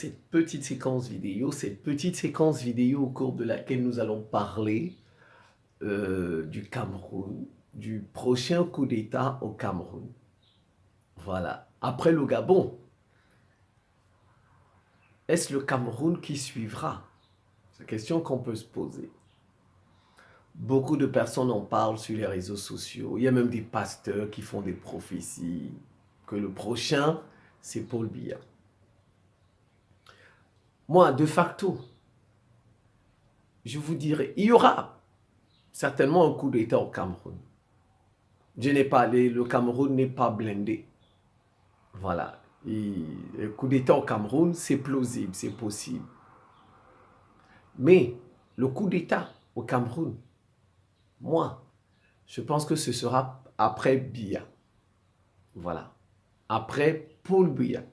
cette petite séquence vidéo au cours de laquelle nous allons parler du Cameroun, du prochain coup d'État au Cameroun. Voilà. Après le Gabon, est-ce le Cameroun qui suivra? C'est une question qu'on peut se poser. Beaucoup de personnes en parlent sur les réseaux sociaux. Il y a même des pasteurs qui font des prophéties que le prochain, c'est Paul Biya. Moi, de facto, je vous dirais, il y aura certainement un coup d'État au Cameroun. Le Cameroun n'est pas blindé. Voilà. Le coup d'État au Cameroun, c'est plausible, c'est possible. Mais le coup d'État au Cameroun, moi, je pense que ce sera après Biya. Voilà. Après Paul Biya.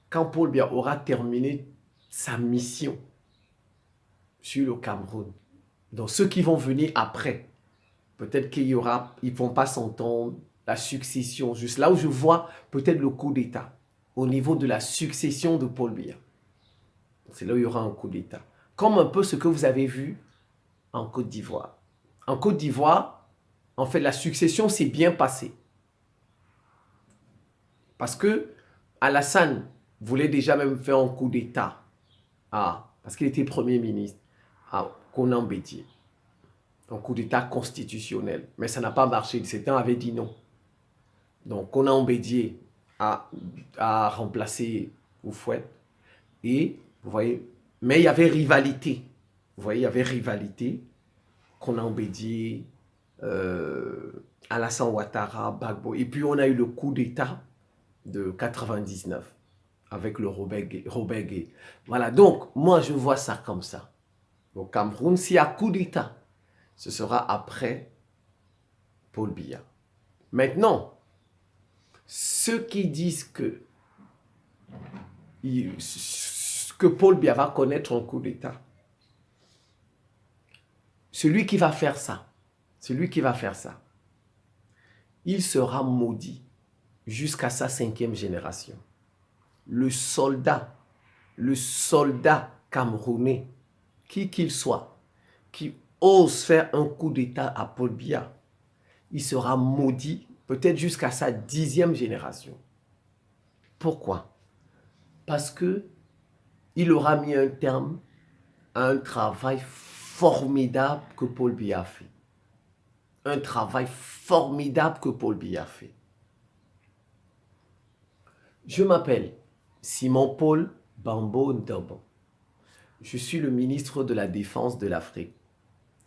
Quand Paul Biya aura terminé sa mission sur le Cameroun. Donc ceux qui vont venir après, peut-être qu'ils ne vont pas s'entendre, la succession, juste là où je vois peut-être le coup d'État, au niveau de la succession de Paul Biya. C'est là où il y aura un coup d'État. Comme un peu ce que vous avez vu en Côte d'Ivoire. En Côte d'Ivoire, en fait, la succession s'est bien passée. Parce que Alassane voulait déjà même faire un coup d'État. Parce qu'il était Premier ministre à Konan Bédié. Un coup d'État constitutionnel. Mais ça n'a pas marché. Certains avaient dit non. Donc, Konan Bédié a remplacé Oufouette. Et, vous voyez, mais il y avait rivalité. Vous voyez, il y avait rivalité. Konan Bédié, Alassane Ouattara, Gbagbo. Et puis, on a eu le coup d'État de 99 avec le Robert Gueye. Voilà, donc, moi, je vois ça comme ça. Au Cameroun, s'il y a coup d'État, ce sera après Paul Biya. Maintenant, ceux qui disent que Paul Biya va connaître un coup d'État, celui qui va faire ça, il sera maudit jusqu'à sa 5e génération. Le soldat camerounais, qui qu'il soit, qui ose faire un coup d'État à Paul Biya, il sera maudit peut-être jusqu'à sa 10e génération. Pourquoi? Parce que il aura mis un terme à un travail formidable que Paul Biya a fait. Un travail formidable que Paul Biya a fait. Je m'appelle Simon Paul Bambo Ndobo. Je suis le ministre de la Défense de l'Afrique,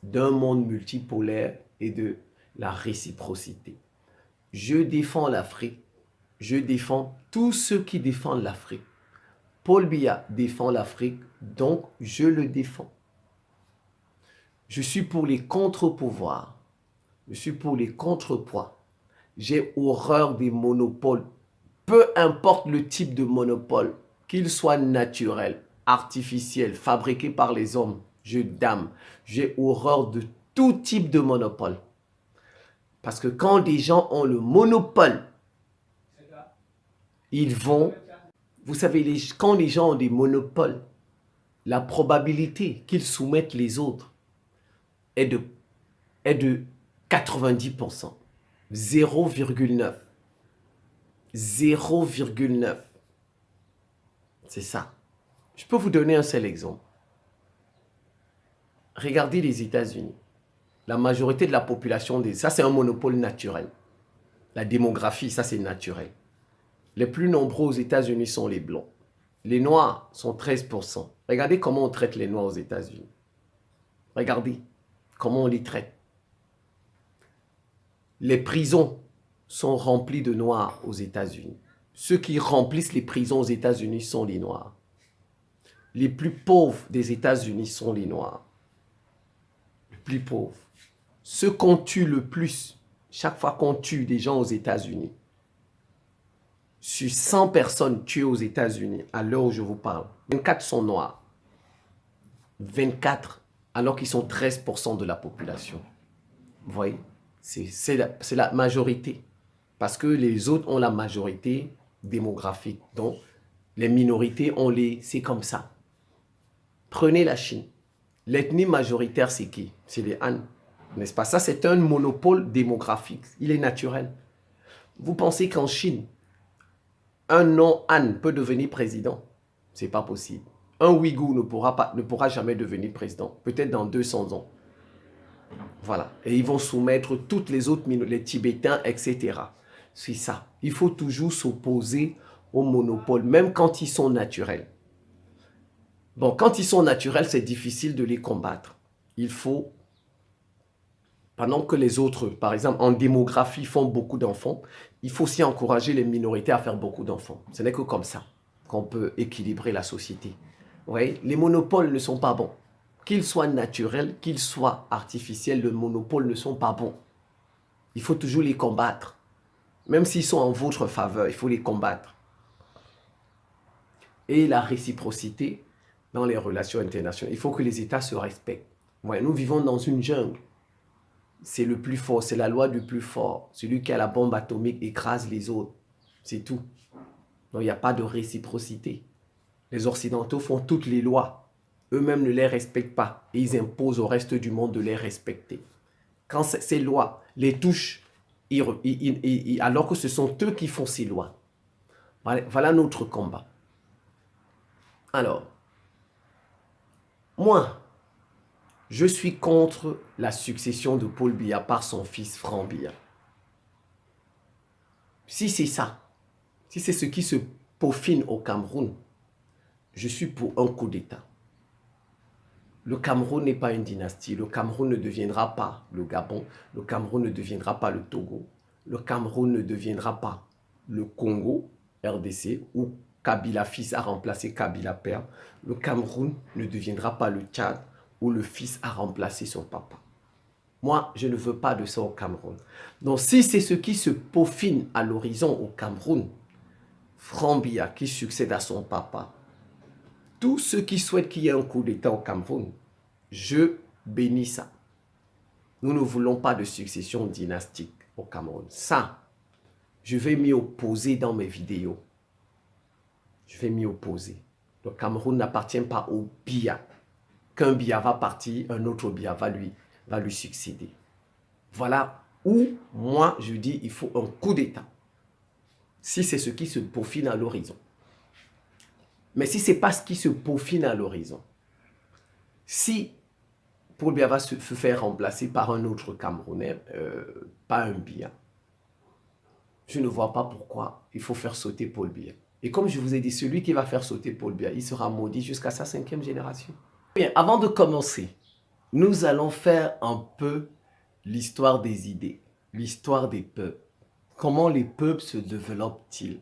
d'un monde multipolaire et de la réciprocité. Je défends l'Afrique. Je défends tous ceux qui défendent l'Afrique. Paul Biya défend l'Afrique, donc je le défends. Je suis pour les contre-pouvoirs. Je suis pour les contrepoids. J'ai horreur des monopoles. Peu importe le type de monopole, qu'il soit naturel, artificiel, fabriqué par les hommes, je damne. J'ai horreur de tout type de monopole. Parce que quand des gens ont le monopole, ils vont... Vous savez, quand les gens ont des monopoles, la probabilité qu'ils soumettent les autres est de 90%. 0,9. 0,9. C'est ça. Je peux vous donner un seul exemple. Regardez les États-Unis. La majorité de la population, ça c'est un monopole naturel. La démographie, ça c'est naturel. Les plus nombreux aux États-Unis sont les Blancs. Les Noirs sont 13%. Regardez comment on traite les Noirs aux États-Unis. Regardez comment on les traite. Les prisons sont remplies de Noirs aux États-Unis. Ceux qui remplissent les prisons aux États-Unis sont les Noirs. Les plus pauvres des États-Unis sont les Noirs. Les plus pauvres. Ceux qu'on tue le plus, chaque fois qu'on tue des gens aux États-Unis, sur 100 personnes tuées aux États-Unis, à l'heure où je vous parle, 24 sont noirs. 24, alors qu'ils sont 13% de la population. Vous voyez, c'est la majorité. Parce que les autres ont la majorité démographique. Donc, Les minorités, c'est comme ça. Prenez la Chine. L'ethnie majoritaire, c'est qui? C'est les Han, n'est-ce pas? Ça, c'est un monopole démographique. Il est naturel. Vous pensez qu'en Chine, un non-Han peut devenir président? Ce n'est pas possible. Un Ouïghour ne pourra jamais devenir président. Peut-être dans 200 ans. Voilà. Et ils vont soumettre toutes les autres minorités, les Tibétains, etc. C'est ça. Il faut toujours s'opposer au monopole, même quand ils sont naturels. Bon, quand ils sont naturels, c'est difficile de les combattre. Il faut, pendant que les autres, par exemple, en démographie, font beaucoup d'enfants, il faut aussi encourager les minorités à faire beaucoup d'enfants. Ce n'est que comme ça qu'on peut équilibrer la société. Vous voyez, les monopoles ne sont pas bons. Qu'ils soient naturels, qu'ils soient artificiels, les monopoles ne sont pas bons. Il faut toujours les combattre. Même s'ils sont en votre faveur, il faut les combattre. Et la réciprocité dans les relations internationales. Il faut que les États se respectent. Ouais, nous vivons dans une jungle. C'est le plus fort, c'est la loi du plus fort. Celui qui a la bombe atomique écrase les autres. C'est tout. Donc il n'y a pas de réciprocité. Les Occidentaux font toutes les lois. Eux-mêmes ne les respectent pas. Et ils imposent au reste du monde de les respecter. Quand ces lois les touchent, alors que ce sont eux qui font ces lois. Voilà notre combat. Alors, moi, je suis contre la succession de Paul Biya par son fils Franck Biya. Si c'est ça, si c'est ce qui se peaufine au Cameroun, je suis pour un coup d'État. Le Cameroun n'est pas une dynastie. Le Cameroun ne deviendra pas le Gabon. Le Cameroun ne deviendra pas le Togo. Le Cameroun ne deviendra pas le Congo, RDC, où Kabila fils a remplacé Kabila père. Le Cameroun ne deviendra pas le Tchad, où le fils a remplacé son papa. Moi, je ne veux pas de ça au Cameroun. Donc, si c'est ce qui se peaufine à l'horizon au Cameroun, Franck Biya qui succède à son papa, tous ceux qui souhaitent qu'il y ait un coup d'État au Cameroun, je bénis ça. Nous ne voulons pas de succession dynastique au Cameroun. Ça, je vais m'y opposer dans mes vidéos. Je vais m'y opposer. Le Cameroun n'appartient pas au Biya. Qu'un Biya va partir, un autre Biya va lui succéder. Voilà où, moi, je dis il faut un coup d'État. Si c'est ce qui se peaufine à l'horizon. Mais si ce n'est pas ce qui se peaufine à l'horizon, si Paul Biya va se faire remplacer par un autre Camerounais, pas un Biya, je ne vois pas pourquoi il faut faire sauter Paul Biya. Et comme je vous ai dit, celui qui va faire sauter Paul Biya, il sera maudit jusqu'à sa 5e génération. Bien, avant de commencer, nous allons faire un peu l'histoire des idées, l'histoire des peuples. Comment les peuples se développent-ils?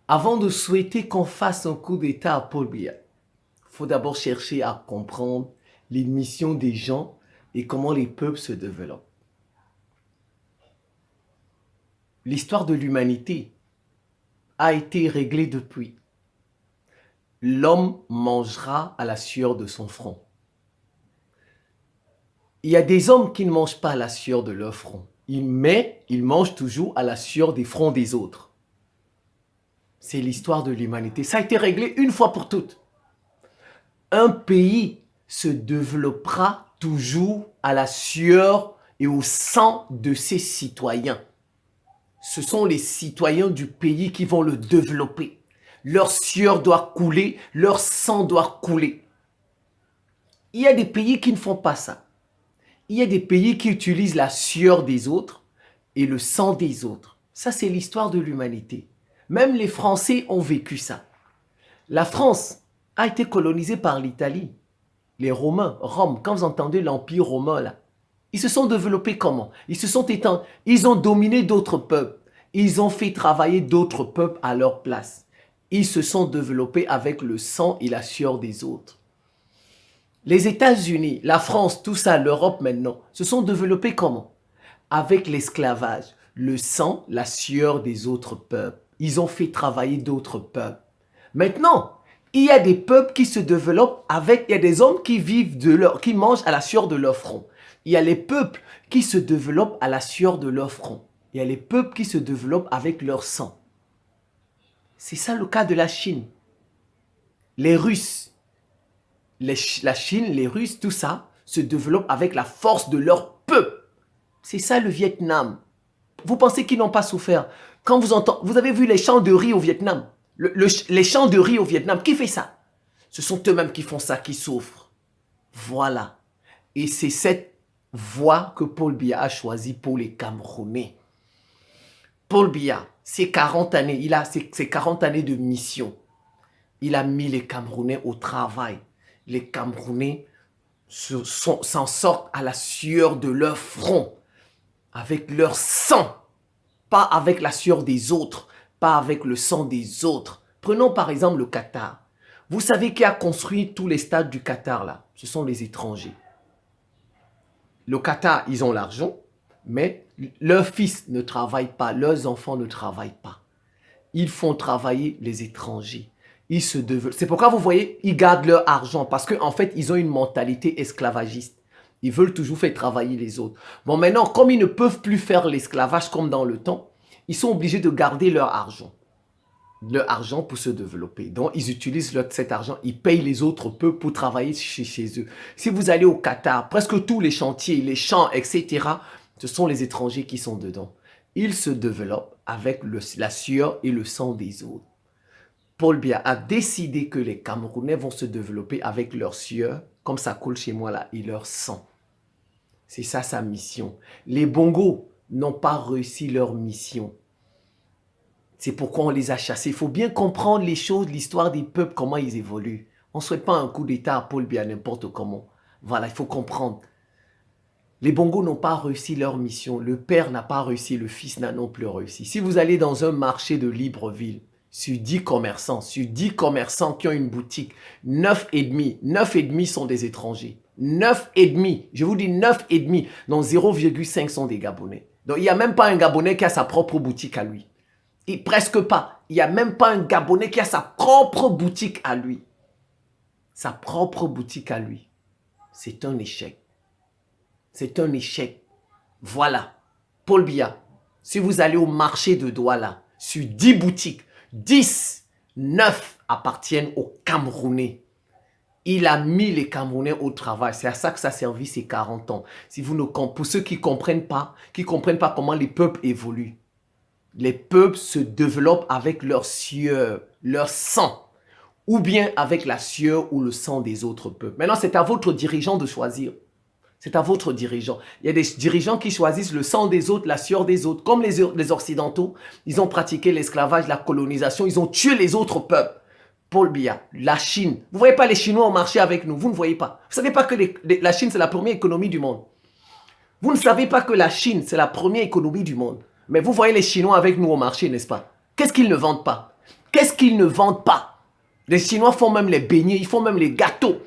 Avant de souhaiter qu'on fasse un coup d'État à Paul Biya, il faut d'abord chercher à comprendre les missions des gens et comment les peuples se développent. L'histoire de l'humanité a été réglée depuis. L'homme mangera à la sueur de son front. Il y a des hommes qui ne mangent pas à la sueur de leur front, mais ils mangent toujours à la sueur des fronts des autres. C'est l'histoire de l'humanité. Ça a été réglé une fois pour toutes. Un pays se développera toujours à la sueur et au sang de ses citoyens. Ce sont les citoyens du pays qui vont le développer. Leur sueur doit couler, leur sang doit couler. Il y a des pays qui ne font pas ça. Il y a des pays qui utilisent la sueur des autres et le sang des autres. Ça, c'est l'histoire de l'humanité. Même les Français ont vécu ça. La France a été colonisée par l'Italie. Les Romains, Rome, quand vous entendez l'Empire romain, là, ils se sont développés comment? Ils se sont étendus, ils ont dominé d'autres peuples. Ils ont fait travailler d'autres peuples à leur place. Ils se sont développés avec le sang et la sueur des autres. Les États-Unis, la France, tout ça, l'Europe maintenant, se sont développés comment? Avec l'esclavage, le sang, la sueur des autres peuples. Ils ont fait travailler d'autres peuples. Maintenant, il y a des peuples qui se développent avec, il y a des hommes qui vivent qui mangent à la sueur de leur front. Il y a les peuples qui se développent à la sueur de leur front. Il y a les peuples qui se développent avec leur sang. C'est ça le cas de la Chine. Les Russes, la Chine, les Russes, tout ça se développe avec la force de leur peuple. C'est ça le Vietnam. Vous pensez qu'ils n'ont pas souffert? Quand vous avez vu les champs de riz au Vietnam, les champs de riz au Vietnam, qui fait ça? Ce sont eux-mêmes qui font ça, qui souffrent. Voilà. Et c'est cette voie que Paul Biya a choisie pour les Camerounais. Paul Biya, ses 40 années, il a ses 40 années de mission. Il a mis les Camerounais au travail. Les Camerounais s'en sortent à la sueur de leur front, avec leur sang, pas avec la sueur des autres, pas avec le sang des autres. Prenons par exemple le Qatar. Vous savez qui a construit tous les stades du Qatar là? Ce sont les étrangers. Le Qatar, ils ont l'argent, mais leurs fils ne travaillent pas, leurs enfants ne travaillent pas. Ils font travailler les étrangers. Ils se développent. C'est pourquoi vous voyez, ils gardent leur argent parce qu'en fait, ils ont une mentalité esclavagiste. Ils veulent toujours faire travailler les autres. Bon, maintenant, comme ils ne peuvent plus faire l'esclavage comme dans le temps, ils sont obligés de garder leur argent. Leur argent pour se développer. Donc, ils utilisent cet argent, ils payent les autres peuples pour travailler chez eux. Si vous allez au Qatar, presque tous les chantiers, les champs, etc., ce sont les étrangers qui sont dedans. Ils se développent avec la sueur et le sang des autres. Paul Biya a décidé que les Camerounais vont se développer avec leur sueur, comme ça coule chez moi là, et leur sang. C'est ça sa mission. Les Bongos n'ont pas réussi leur mission. C'est pourquoi on les a chassés. Il faut bien comprendre les choses, l'histoire des peuples, comment ils évoluent. On ne souhaite pas un coup d'État à Paul Biya n'importe comment. Voilà, il faut comprendre. Les Bongos n'ont pas réussi leur mission. Le père n'a pas réussi, le fils n'a non plus réussi. Si vous allez dans un marché de Libreville, sur 10 commerçants qui ont une boutique, 9,5 sont des étrangers. 9,5, je vous dis 9,5, donc 0,5 sont des Gabonais. Donc il n'y a même pas un Gabonais qui a sa propre boutique à lui. Et presque pas. Il n'y a même pas un Gabonais qui a sa propre boutique à lui. Sa propre boutique à lui. C'est un échec. C'est un échec. Voilà. Paul Biya, si vous allez au marché de Douala, sur 10 boutiques, 10, 9 appartiennent aux Camerounais. Il a mis les Camerounais au travail. C'est à ça que ça a servi ces 40 ans. Si vous ne, pour ceux qui ne comprennent pas comment les peuples évoluent. Les peuples se développent avec leur sueur, leur sang, ou bien avec la sueur ou le sang des autres peuples. Maintenant, c'est à votre dirigeant de choisir. C'est à votre dirigeant. Il y a des dirigeants qui choisissent le sang des autres, la sueur des autres. Comme les Occidentaux, ils ont pratiqué l'esclavage, la colonisation, ils ont tué les autres peuples. Paul Biya, la Chine. Vous ne voyez pas les Chinois au marché avec nous, vous ne voyez pas. Vous ne savez pas que la Chine, c'est la première économie du monde. Vous ne savez pas que la Chine, c'est la première économie du monde. Mais vous voyez les Chinois avec nous au marché, n'est-ce pas? Qu'est-ce qu'ils ne vendent pas? Qu'est-ce qu'ils ne vendent pas? Les Chinois font même les beignets, ils font même les gâteaux.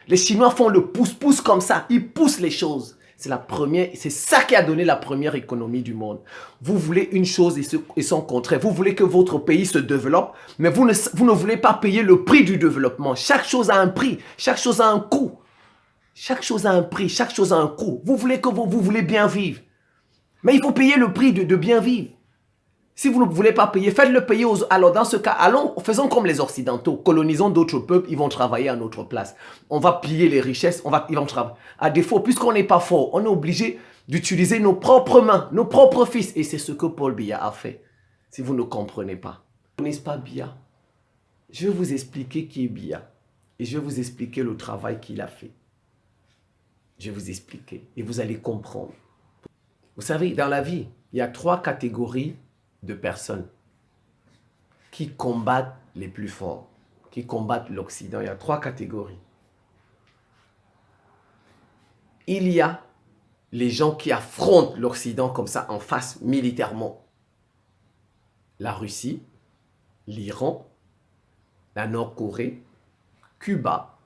Les Chinois font le pouce-pouce comme ça. Ils poussent les choses. C'est ça qui a donné la première économie du monde. Vous voulez une chose et son contraire. Vous voulez que votre pays se développe, mais vous ne voulez pas payer le prix du développement. Chaque chose a un prix. Chaque chose a un coût. Chaque chose a un prix. Chaque chose a un coût. Vous voulez que vous voulez bien vivre. Mais il faut payer le prix de bien vivre. Si vous ne voulez pas payer, faites-le payer alors dans ce cas, faisons comme les Occidentaux, colonisons d'autres peuples, ils vont travailler à notre place. On va piller les richesses, ils vont travailler. À défaut, puisqu'on n'est pas fort, on est obligé d'utiliser nos propres mains, nos propres fils. Et c'est ce que Paul Biya a fait, si vous ne comprenez pas. Vous ne connaissez pas Biya? Je vais vous expliquer qui est Biya. Et je vais vous expliquer le travail qu'il a fait. Je vais vous expliquer et vous allez comprendre. Vous savez, dans la vie, il y a 3 catégories de personnes qui combattent les plus forts, qui combattent l'Occident. Il y a 3 catégories. Il y a les gens qui affrontent l'Occident comme ça en face militairement. La Russie, l'Iran, la Nord-Corée, Cuba,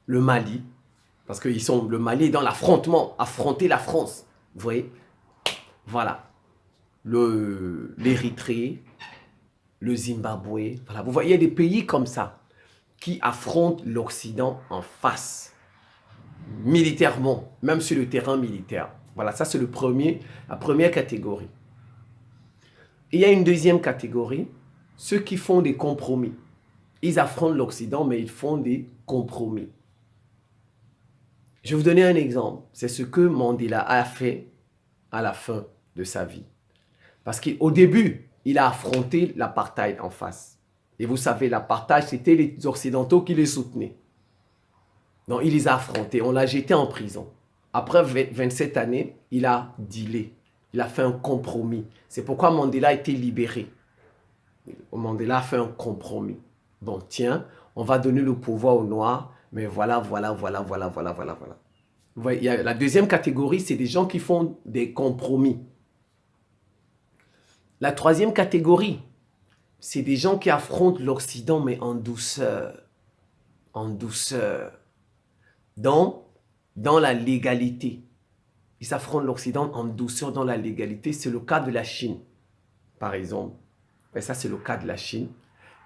le Mali, parce que le Mali est dans l'affrontement, affronter la France. Vous voyez? Voilà. L'Érythrée, le Zimbabwe. Voilà. Vous voyez, il y a des pays comme ça qui affrontent l'Occident en face, militairement, même sur le terrain militaire. Voilà, ça c'est la première catégorie. Et il y a une deuxième catégorie ceux qui font des compromis. Ils affrontent l'Occident, mais ils font des compromis. Je vais vous donner un exemple. C'est ce que Mandela a fait à la fin de sa vie. Parce qu'au début, il a affronté l'apartheid en face. Et vous savez, l'apartheid, c'était les Occidentaux qui les soutenaient. Donc, il les a affrontés. On l'a jeté en prison. Après 27 années, il a dealé. Il a fait un compromis. C'est pourquoi Mandela a été libéré. Mandela a fait un compromis. Bon, tiens, on va donner le pouvoir aux Noirs, mais voilà. Vous voyez, il y a la deuxième catégorie, c'est des gens qui font des compromis. La troisième catégorie, c'est des gens qui affrontent l'Occident, mais en douceur. En douceur. Dans la légalité. Ils affrontent l'Occident en douceur dans la légalité. C'est le cas de la Chine, par exemple. Et ça, c'est le cas de la Chine.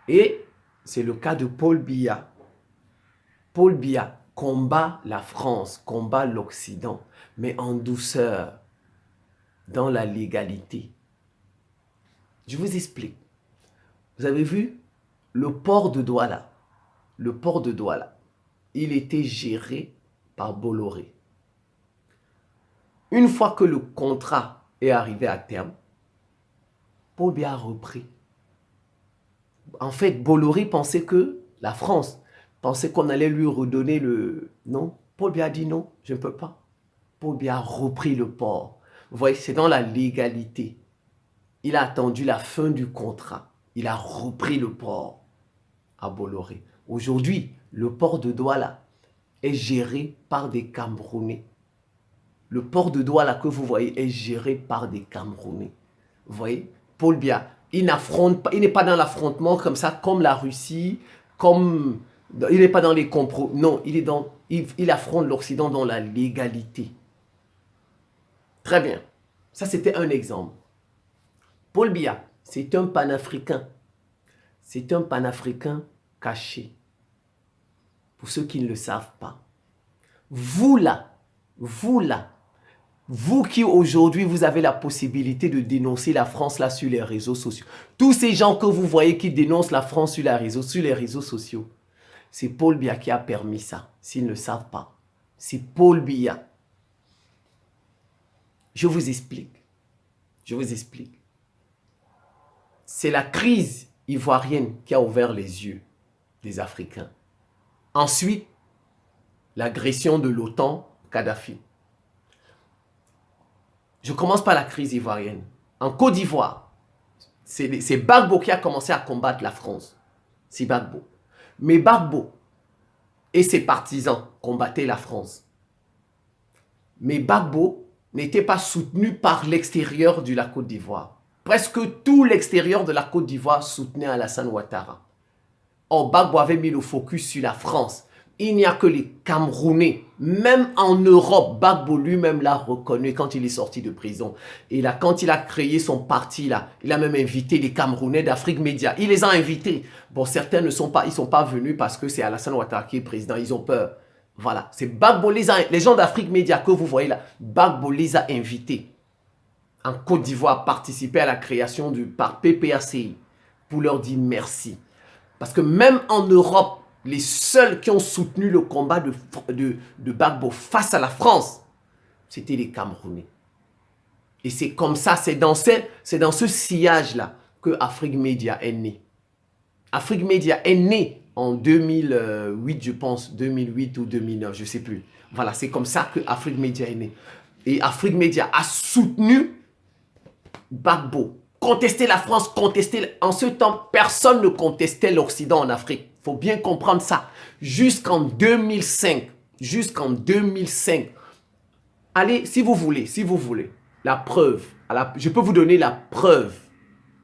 Et c'est le cas de Paul Biya. Paul Biya combat la France, combat l'Occident, mais en douceur, dans la légalité. Je vous explique. Vous avez vu le port de Douala. Le port de Douala, il était géré par Bolloré. Une fois que le contrat est arrivé à terme, Paul Biya a repris. En fait, Bolloré pensait que la France pensait qu'on allait lui redonner le... Non, Paul Biya a dit non, je ne peux pas. Paul Biya a repris le port. Vous voyez, c'est dans la légalité. Il a attendu la fin du contrat. Il a repris le port à Bolloré. Aujourd'hui, le port de Douala est géré par des Camerounais. Le port de Douala que vous voyez est géré par des Camerounais. Vous voyez, Paul Biya, il n'affronte pas, il n'est pas dans l'affrontement comme ça, comme la Russie, comme... Il n'est pas dans les compromis. Non, il affronte l'Occident dans la légalité. Très bien. Ça, c'était un exemple. Paul Biya, c'est un panafricain. C'est un panafricain caché. Pour ceux qui ne le savent pas. Vous là, vous qui aujourd'hui, vous avez la possibilité de dénoncer la France là sur les réseaux sociaux. Tous ces gens que vous voyez qui dénoncent la France sur les réseaux sociaux. C'est Paul Biya qui a permis ça, s'ils ne le savent pas. C'est Paul Biya. Je vous explique. Je vous explique. C'est la crise ivoirienne qui a ouvert les yeux des Africains. Ensuite, l'agression de l'OTAN, Kadhafi. Je commence par la crise ivoirienne. En Côte d'Ivoire, c'est Gbagbo qui a commencé à combattre la France. C'est Gbagbo. Mais Gbagbo et ses partisans combattaient la France. Mais Gbagbo n'était pas soutenu par l'extérieur de la Côte d'Ivoire. Presque tout l'extérieur de la Côte d'Ivoire soutenait Alassane Ouattara. Or, Gbagbo avait mis le focus sur la France. Il n'y a que les Camerounais, même en Europe, Gbagbo lui-même l'a reconnu quand il est sorti de prison. Et là, quand il a créé son parti, là, il a même invité les Camerounais d'Afrique Média. Il les a invités. Bon, certains ne sont pas, ils sont pas venus parce que c'est Alassane Ouattara qui est président. Ils ont peur. Voilà, c'est Gbagbo les gens d'Afrique Média que vous voyez là. Gbagbo les a invités en Côte d'Ivoire à participer à la création du PPACI pour leur dire merci. Parce que même en Europe, les seuls qui ont soutenu le combat de Gbagbo face à la France, c'était les Camerounais. Et c'est comme ça, c'est dans ce sillage-là que Afrique Média est né. Afrique Média est né en 2008, je pense, 2008 ou 2009, je ne sais plus. Voilà, c'est comme ça que Afrique Média est né. Et Afrique Média a soutenu Gbagbo. Contester la France, contester... En ce temps, personne ne contestait l'Occident en Afrique. Il faut bien comprendre ça. Jusqu'en 2005. Jusqu'en 2005. Allez, si vous voulez. La preuve. Je peux vous donner la preuve.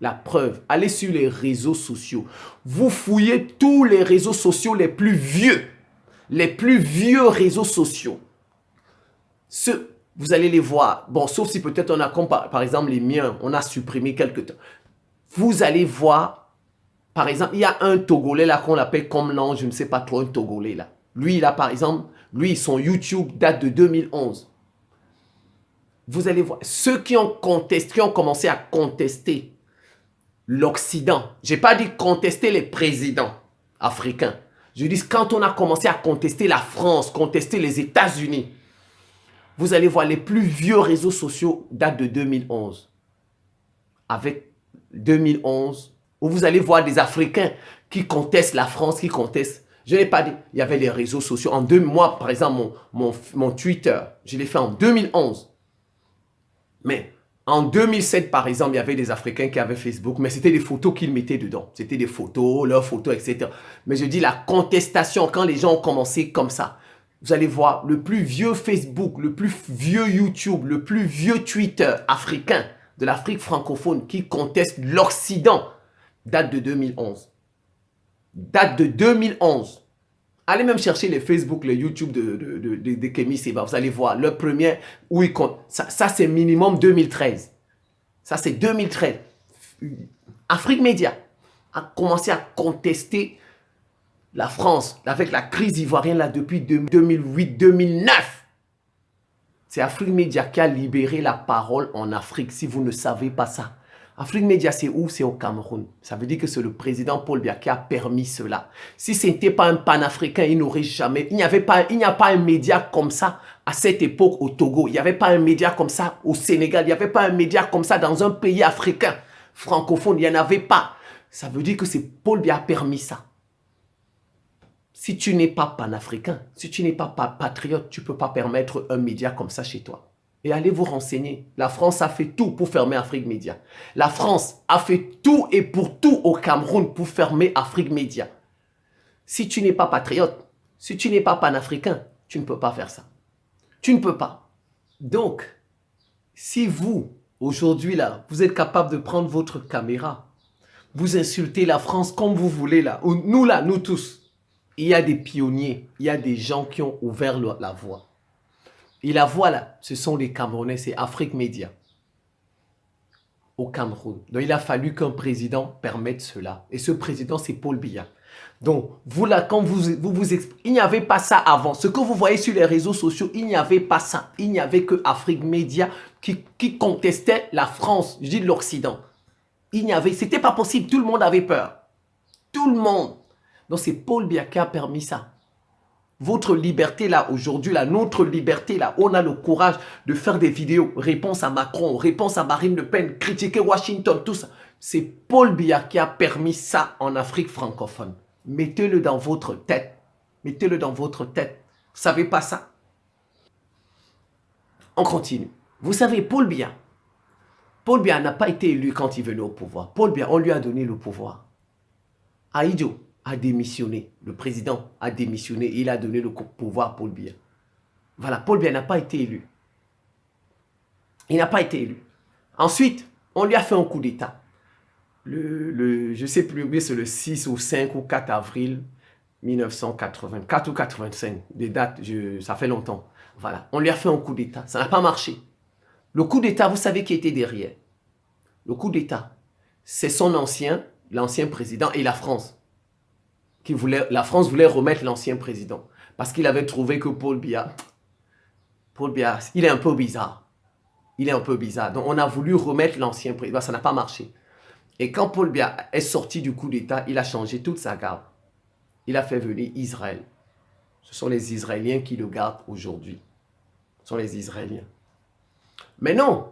La preuve. Allez sur les réseaux sociaux. Vous fouillez tous les réseaux sociaux les plus vieux. Les plus vieux réseaux sociaux. Vous allez les voir. Bon, sauf si peut-être on a, comme par exemple les miens, on a supprimé quelques temps. Vous allez voir, par exemple, il y a un Togolais là qu'on appelle comme l'ange, je ne sais pas trop, un Togolais là. Lui, là, par exemple, son YouTube date de 2011. Vous allez voir, ceux qui ont contesté, qui ont commencé à contester l'Occident. Je n'ai pas dit contester les présidents africains. Je dis quand on a commencé à contester la France, contester les États-Unis, vous allez voir les plus vieux réseaux sociaux datent de 2011. Avec 2011, où vous allez voir des Africains qui contestent la France, qui contestent. Je n'ai pas dit, il y avait les réseaux sociaux. Moi, par exemple, mon Twitter, je l'ai fait en 2011. Mais en 2007, par exemple, il y avait des Africains qui avaient Facebook, mais c'était des photos qu'ils mettaient dedans. C'était des photos, leurs photos, etc. Mais je dis la contestation, quand les gens ont commencé comme ça, vous allez voir le plus vieux Facebook, le plus vieux YouTube, le plus vieux Twitter africain de l'Afrique francophone qui conteste l'Occident date de 2011. Date de 2011. Allez même chercher les Facebook, les YouTube de Kémy Séba. Vous allez voir, le premier, où il compte. Ça c'est minimum 2013. Ça, c'est 2013. Afrique Média a commencé à contester la France avec la crise ivoirienne là, depuis 2008-2009. C'est Afrique Média qui a libéré la parole en Afrique, si vous ne savez pas ça. Afrique Média, c'est où? C'est au Cameroun. Ça veut dire que c'est le président Paul Biya qui a permis cela. Si ce n'était pas un panafricain, il n'aurait jamais... Il n'y a pas un média comme ça à cette époque au Togo. Il n'y avait pas un média comme ça au Sénégal. Il n'y avait pas un média comme ça dans un pays africain francophone. Il n'y en avait pas. Ça veut dire que c'est Paul Biya qui a permis ça. Si tu n'es pas panafricain, si tu n'es pas patriote, tu ne peux pas permettre un média comme ça chez toi. Et allez vous renseigner. La France a fait tout pour fermer Afrique Média. La France a fait tout et pour tout au Cameroun pour fermer Afrique Média. Si tu n'es pas patriote, si tu n'es pas panafricain, tu ne peux pas faire ça. Tu ne peux pas. Donc, si vous, aujourd'hui là, vous êtes capable de prendre votre caméra, vous insultez la France comme vous voulez là, nous tous, il y a des pionniers, il y a des gens qui ont ouvert la voie. Et la voie là, ce sont les Camerounais, c'est Afrique Média au Cameroun. Donc il a fallu qu'un président permette cela. Et ce président, c'est Paul Biya. Donc vous là, quand il n'y avait pas ça avant. Ce que vous voyez sur les réseaux sociaux, il n'y avait pas ça. Il n'y avait que Afrique Média qui contestait la France, je dis l'Occident. C'était pas possible, tout le monde avait peur. Tout le monde. Donc c'est Paul Biya qui a permis ça. Votre liberté là, aujourd'hui, là, notre liberté là, on a le courage de faire des vidéos, réponse à Macron, réponse à Marine Le Pen, critiquer Washington, tout ça. C'est Paul Biya qui a permis ça en Afrique francophone. Mettez-le dans votre tête. Mettez-le dans votre tête. Vous savez pas ça? On continue. Vous savez, Paul Biya n'a pas été élu quand il venait au pouvoir. Paul Biya, on lui a donné le pouvoir. Ahidjo a démissionné. Le président a démissionné et il a donné le pouvoir à Paul Biya. Voilà, Paul Biya n'a pas été élu. Il n'a pas été élu. Ensuite, on lui a fait un coup d'État. Je ne sais plus, c'est le 6 ou 5 ou 4 avril 1984 ou 85. Des dates, ça fait longtemps. Voilà, on lui a fait un coup d'État. Ça n'a pas marché. Le coup d'État, vous savez qui était derrière? Le coup d'État, c'est l'ancien président et la France. La France voulait remettre l'ancien président. Parce qu'il avait trouvé que Paul Biya, il est un peu bizarre. Il est un peu bizarre. Donc on a voulu remettre l'ancien président. Ça n'a pas marché. Et quand Paul Biya est sorti du coup d'État, il a changé toute sa garde. Il a fait venir Israël. Ce sont les Israéliens qui le gardent aujourd'hui. Ce sont les Israéliens. Mais non.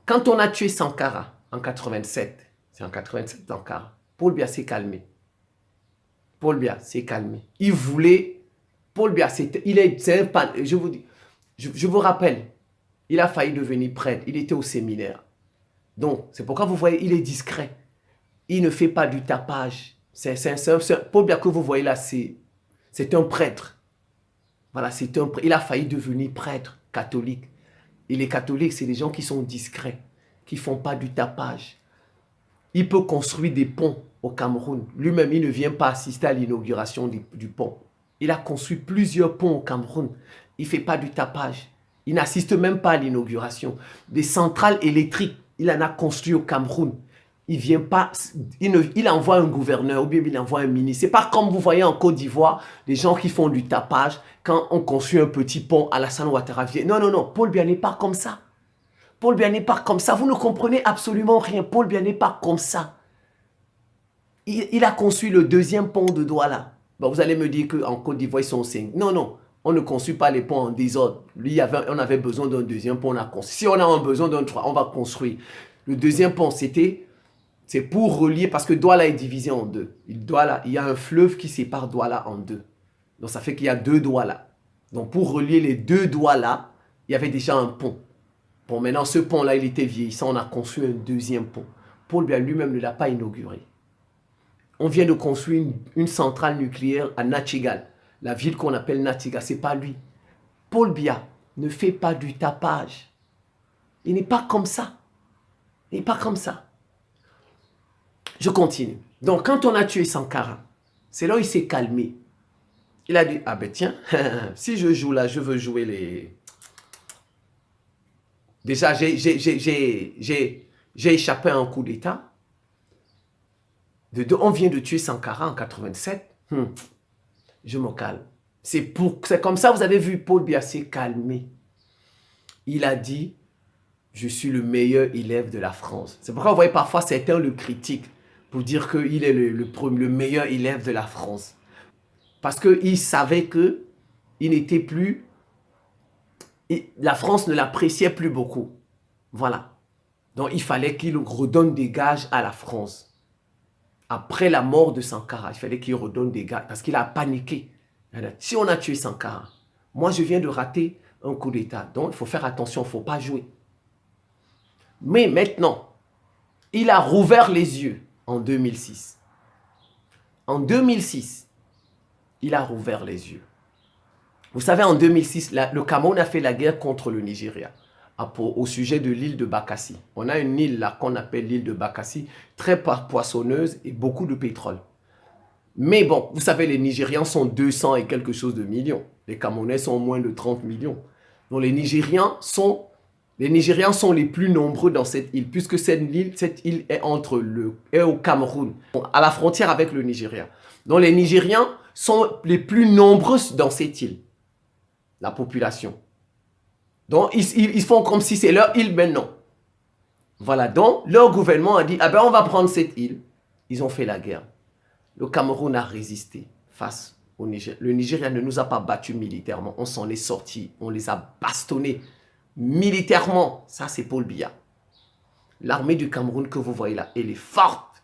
Quand on a tué Sankara en 87, c'est en 87 Sankara, Paul Biya s'est calmé. Paul Biya s'est calmé. Il voulait... Paul Biya, je vous dis, je vous rappelle, il a failli devenir prêtre. Il était au séminaire. Donc, c'est pourquoi vous voyez, il est discret. Il ne fait pas du tapage. Paul Biya que vous voyez là, c'est un prêtre. Voilà, il a failli devenir prêtre catholique. Et les catholiques, c'est des gens qui sont discrets, qui ne font pas du tapage. Il peut construire des ponts au Cameroun. Lui-même, il ne vient pas assister à l'inauguration du pont. Il a construit plusieurs ponts au Cameroun. Il ne fait pas du tapage. Il n'assiste même pas à l'inauguration. Des centrales électriques, il en a construit au Cameroun. Il vient pas, il envoie un gouverneur ou bien il envoie un ministre. Ce n'est pas comme vous voyez en Côte d'Ivoire, des gens qui font du tapage quand on construit un petit pont à Alassane Ouattara. Non, non, non. Paul Biya n'est pas comme ça. Paul Biya n'est pas comme ça. Vous ne comprenez absolument rien. Paul Biya n'est pas comme ça. Il a construit le deuxième pont de Douala. Bon, vous allez me dire qu'en Côte d'Ivoire, ils sont 5. Non, non. On ne construit pas les ponts en désordre. Lui, on avait besoin d'un deuxième pont. On a construit. Si on a besoin d'un 3, on va construire. Le deuxième pont, c'est pour relier, parce que Douala est divisé en deux. Il y a un fleuve qui sépare Douala en deux. Donc, ça fait qu'il y a 2 Douala. Donc, pour relier les 2 Douala, il y avait déjà un pont. Bon, maintenant, ce pont-là, il était vieillissant. On a construit un deuxième pont. Paul Biya lui-même ne l'a pas inauguré. On vient de construire une centrale nucléaire à Nachigal, la ville qu'on appelle Nachigal. Ce n'est pas lui. Paul Biya ne fait pas du tapage. Il n'est pas comme ça. Il n'est pas comme ça. Je continue. Donc, quand on a tué Sankara, c'est là où il s'est calmé. Il a dit, ah ben tiens, si je joue là, je veux jouer les... Déjà, j'ai échappé à un coup d'État. On vient de tuer Sankara en 87. Je me calme. C'est comme ça, vous avez vu, Paul Biya s'est calmé. Il a dit, je suis le meilleur élève de la France. C'est pourquoi vous voyez parfois certains le critiquent pour dire qu'il est le meilleur élève de la France. Parce qu'il savait qu'il n'était plus... La France ne l'appréciait plus beaucoup. Voilà. Donc il fallait qu'il redonne des gages à la France. Après la mort de Sankara, il fallait qu'il redonne des gages parce qu'il a paniqué. Si on a tué Sankara, moi je viens de rater un coup d'État. Donc il faut faire attention, il ne faut pas jouer. Mais maintenant, il a rouvert les yeux en 2006. En 2006, il a rouvert les yeux. Vous savez, en 2006, le Cameroun a fait la guerre contre le Nigeria au sujet de l'île de Bakassi. On a une île là qu'on appelle l'île de Bakassi, très poissonneuse et beaucoup de pétrole. Mais bon, vous savez, les Nigérians sont 200 et quelque chose de millions. Les Camerounais sont moins de 30 millions. Donc les Nigérians sont les plus nombreux dans cette île, puisque cette île est au Cameroun, à la frontière avec le Nigeria. Donc les Nigérians sont les plus nombreux dans cette île, la population. Donc ils font comme si c'est leur île, mais non. Voilà, donc leur gouvernement a dit, ah ben on va prendre cette île. Ils ont fait la guerre. Le Cameroun a résisté face au Nigeria. Le Nigeria ne nous a pas battus militairement, on s'en est sortis, on les a bastonnés. Militairement, ça c'est Paul Biya. L'armée du Cameroun que vous voyez là, elle est forte.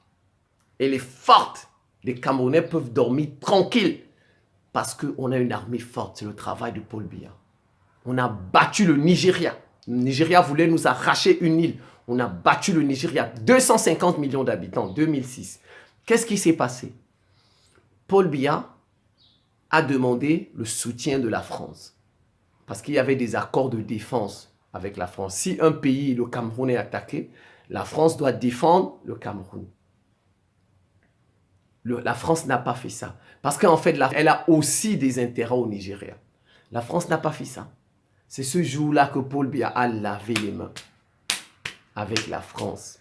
Elle est forte. Les Camerounais peuvent dormir tranquilles parce qu'on a une armée forte. C'est le travail de Paul Biya. On a battu le Nigeria. Le Nigeria voulait nous arracher une île. On a battu le Nigeria. 250 millions d'habitants, 2006. Qu'est-ce qui s'est passé? Paul Biya a demandé le soutien de la France. Parce qu'il y avait des accords de défense avec la France. Si un pays, le Cameroun, est attaqué, la France doit défendre le Cameroun. La France n'a pas fait ça. Parce qu'en fait, elle a aussi des intérêts au Nigeria. La France n'a pas fait ça. C'est ce jour-là que Paul Biya a lavé les mains avec la France.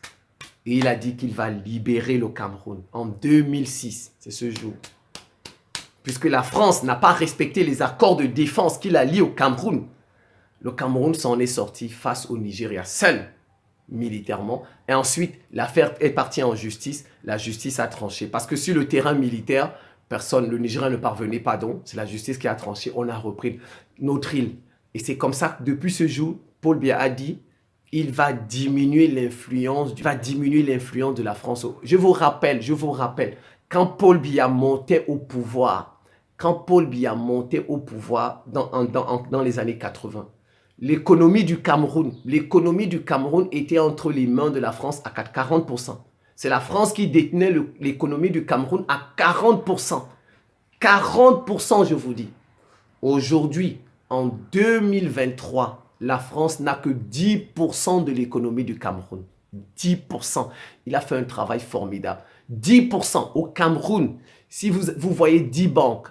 Et il a dit qu'il va libérer le Cameroun en 2006. C'est ce jour. Puisque la France n'a pas respecté les accords de défense qu'il a liés au Cameroun. Le Cameroun s'en est sorti face au Nigeria seul, militairement. Et ensuite, l'affaire est partie en justice. La justice a tranché. Parce que sur le terrain militaire, le Nigeria ne parvenait pas donc. C'est la justice qui a tranché. On a repris notre île. Et c'est comme ça que depuis ce jour, Paul Biya a dit, il va diminuer l'influence de la France. Je vous rappelle, quand Paul Biya montait au pouvoir, dans les années 80, l'économie du Cameroun était entre les mains de la France à 40%. C'est la France qui détenait l'économie du Cameroun à 40%. 40%, je vous dis. Aujourd'hui, en 2023, la France n'a que 10% de l'économie du Cameroun. 10%. Il a fait un travail formidable. 10% au Cameroun. Si vous voyez 10 banques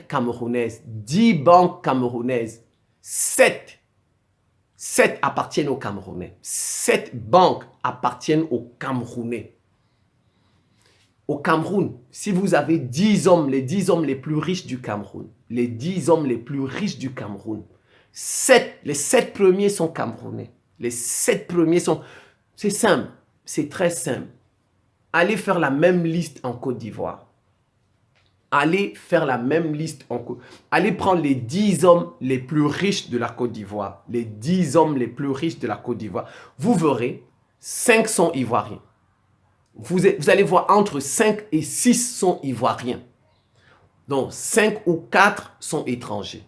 camerounaises, 7 appartiennent aux Camerounais. 7 banques appartiennent aux Camerounais. Au Cameroun, si vous avez 10 hommes, les 10 hommes les plus riches du Cameroun, les 7 premiers sont Camerounais. Les 7 premiers sont... C'est simple, c'est très simple. Allez faire la même liste en Côte d'Ivoire. Allez faire la même liste en Côte d'Ivoire. Allez prendre les 10 hommes les plus riches de la Côte d'Ivoire. Les 10 hommes les plus riches de la Côte d'Ivoire. Vous verrez, 5 sont ivoiriens. Vous allez voir entre 5 et 6 sont ivoiriens. Donc 5 ou 4 sont étrangers.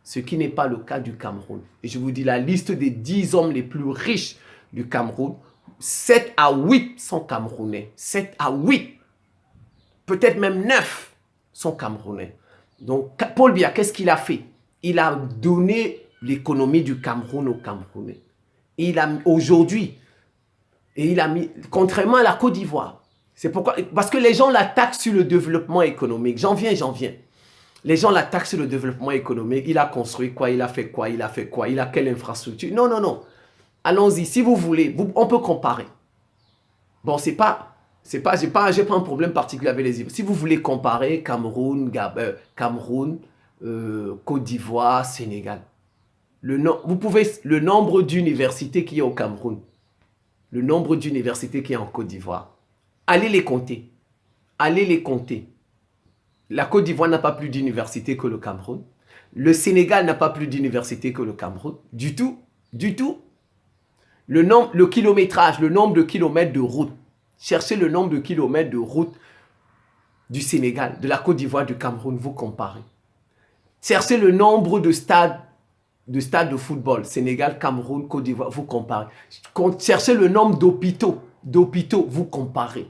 Ce qui n'est pas le cas du Cameroun. Et je vous dis la liste des 10 hommes les plus riches du Cameroun. 7 à 8 sont camerounais. 7 à 8. Peut-être même 9 sont camerounais. Donc Paul Biya, qu'est-ce qu'il a fait? Il a donné l'économie du Cameroun aux Camerounais. Il a aujourd'hui... Et il a mis, contrairement à la Côte d'Ivoire, c'est pourquoi, parce que les gens l'attaquent sur le développement économique. J'en viens. Les gens l'attaquent sur le développement économique. Il a construit quoi? Il a fait quoi? Il a fait quoi? Il a quelle infrastructure? Non, non, non. Allons-y. Si vous voulez, on peut comparer. Bon, j'ai pas un problème particulier avec les Ivoiriens. Si vous voulez comparer Cameroun, Côte d'Ivoire, Sénégal, le nombre d'universités qu'il y a au Cameroun, le nombre d'universités qu'il y a en Côte d'Ivoire. Allez les compter. Allez les compter. La Côte d'Ivoire n'a pas plus d'universités que le Cameroun. Le Sénégal n'a pas plus d'universités que le Cameroun. Du tout. Du tout. Le kilométrage, le nombre de kilomètres de route. Cherchez le nombre de kilomètres de route du Sénégal, de la Côte d'Ivoire, du Cameroun. Vous comparez. Cherchez le nombre de stades de football, Sénégal, Cameroun, Côte d'Ivoire, vous comparez. Cherchez le nombre d'hôpitaux, vous comparez.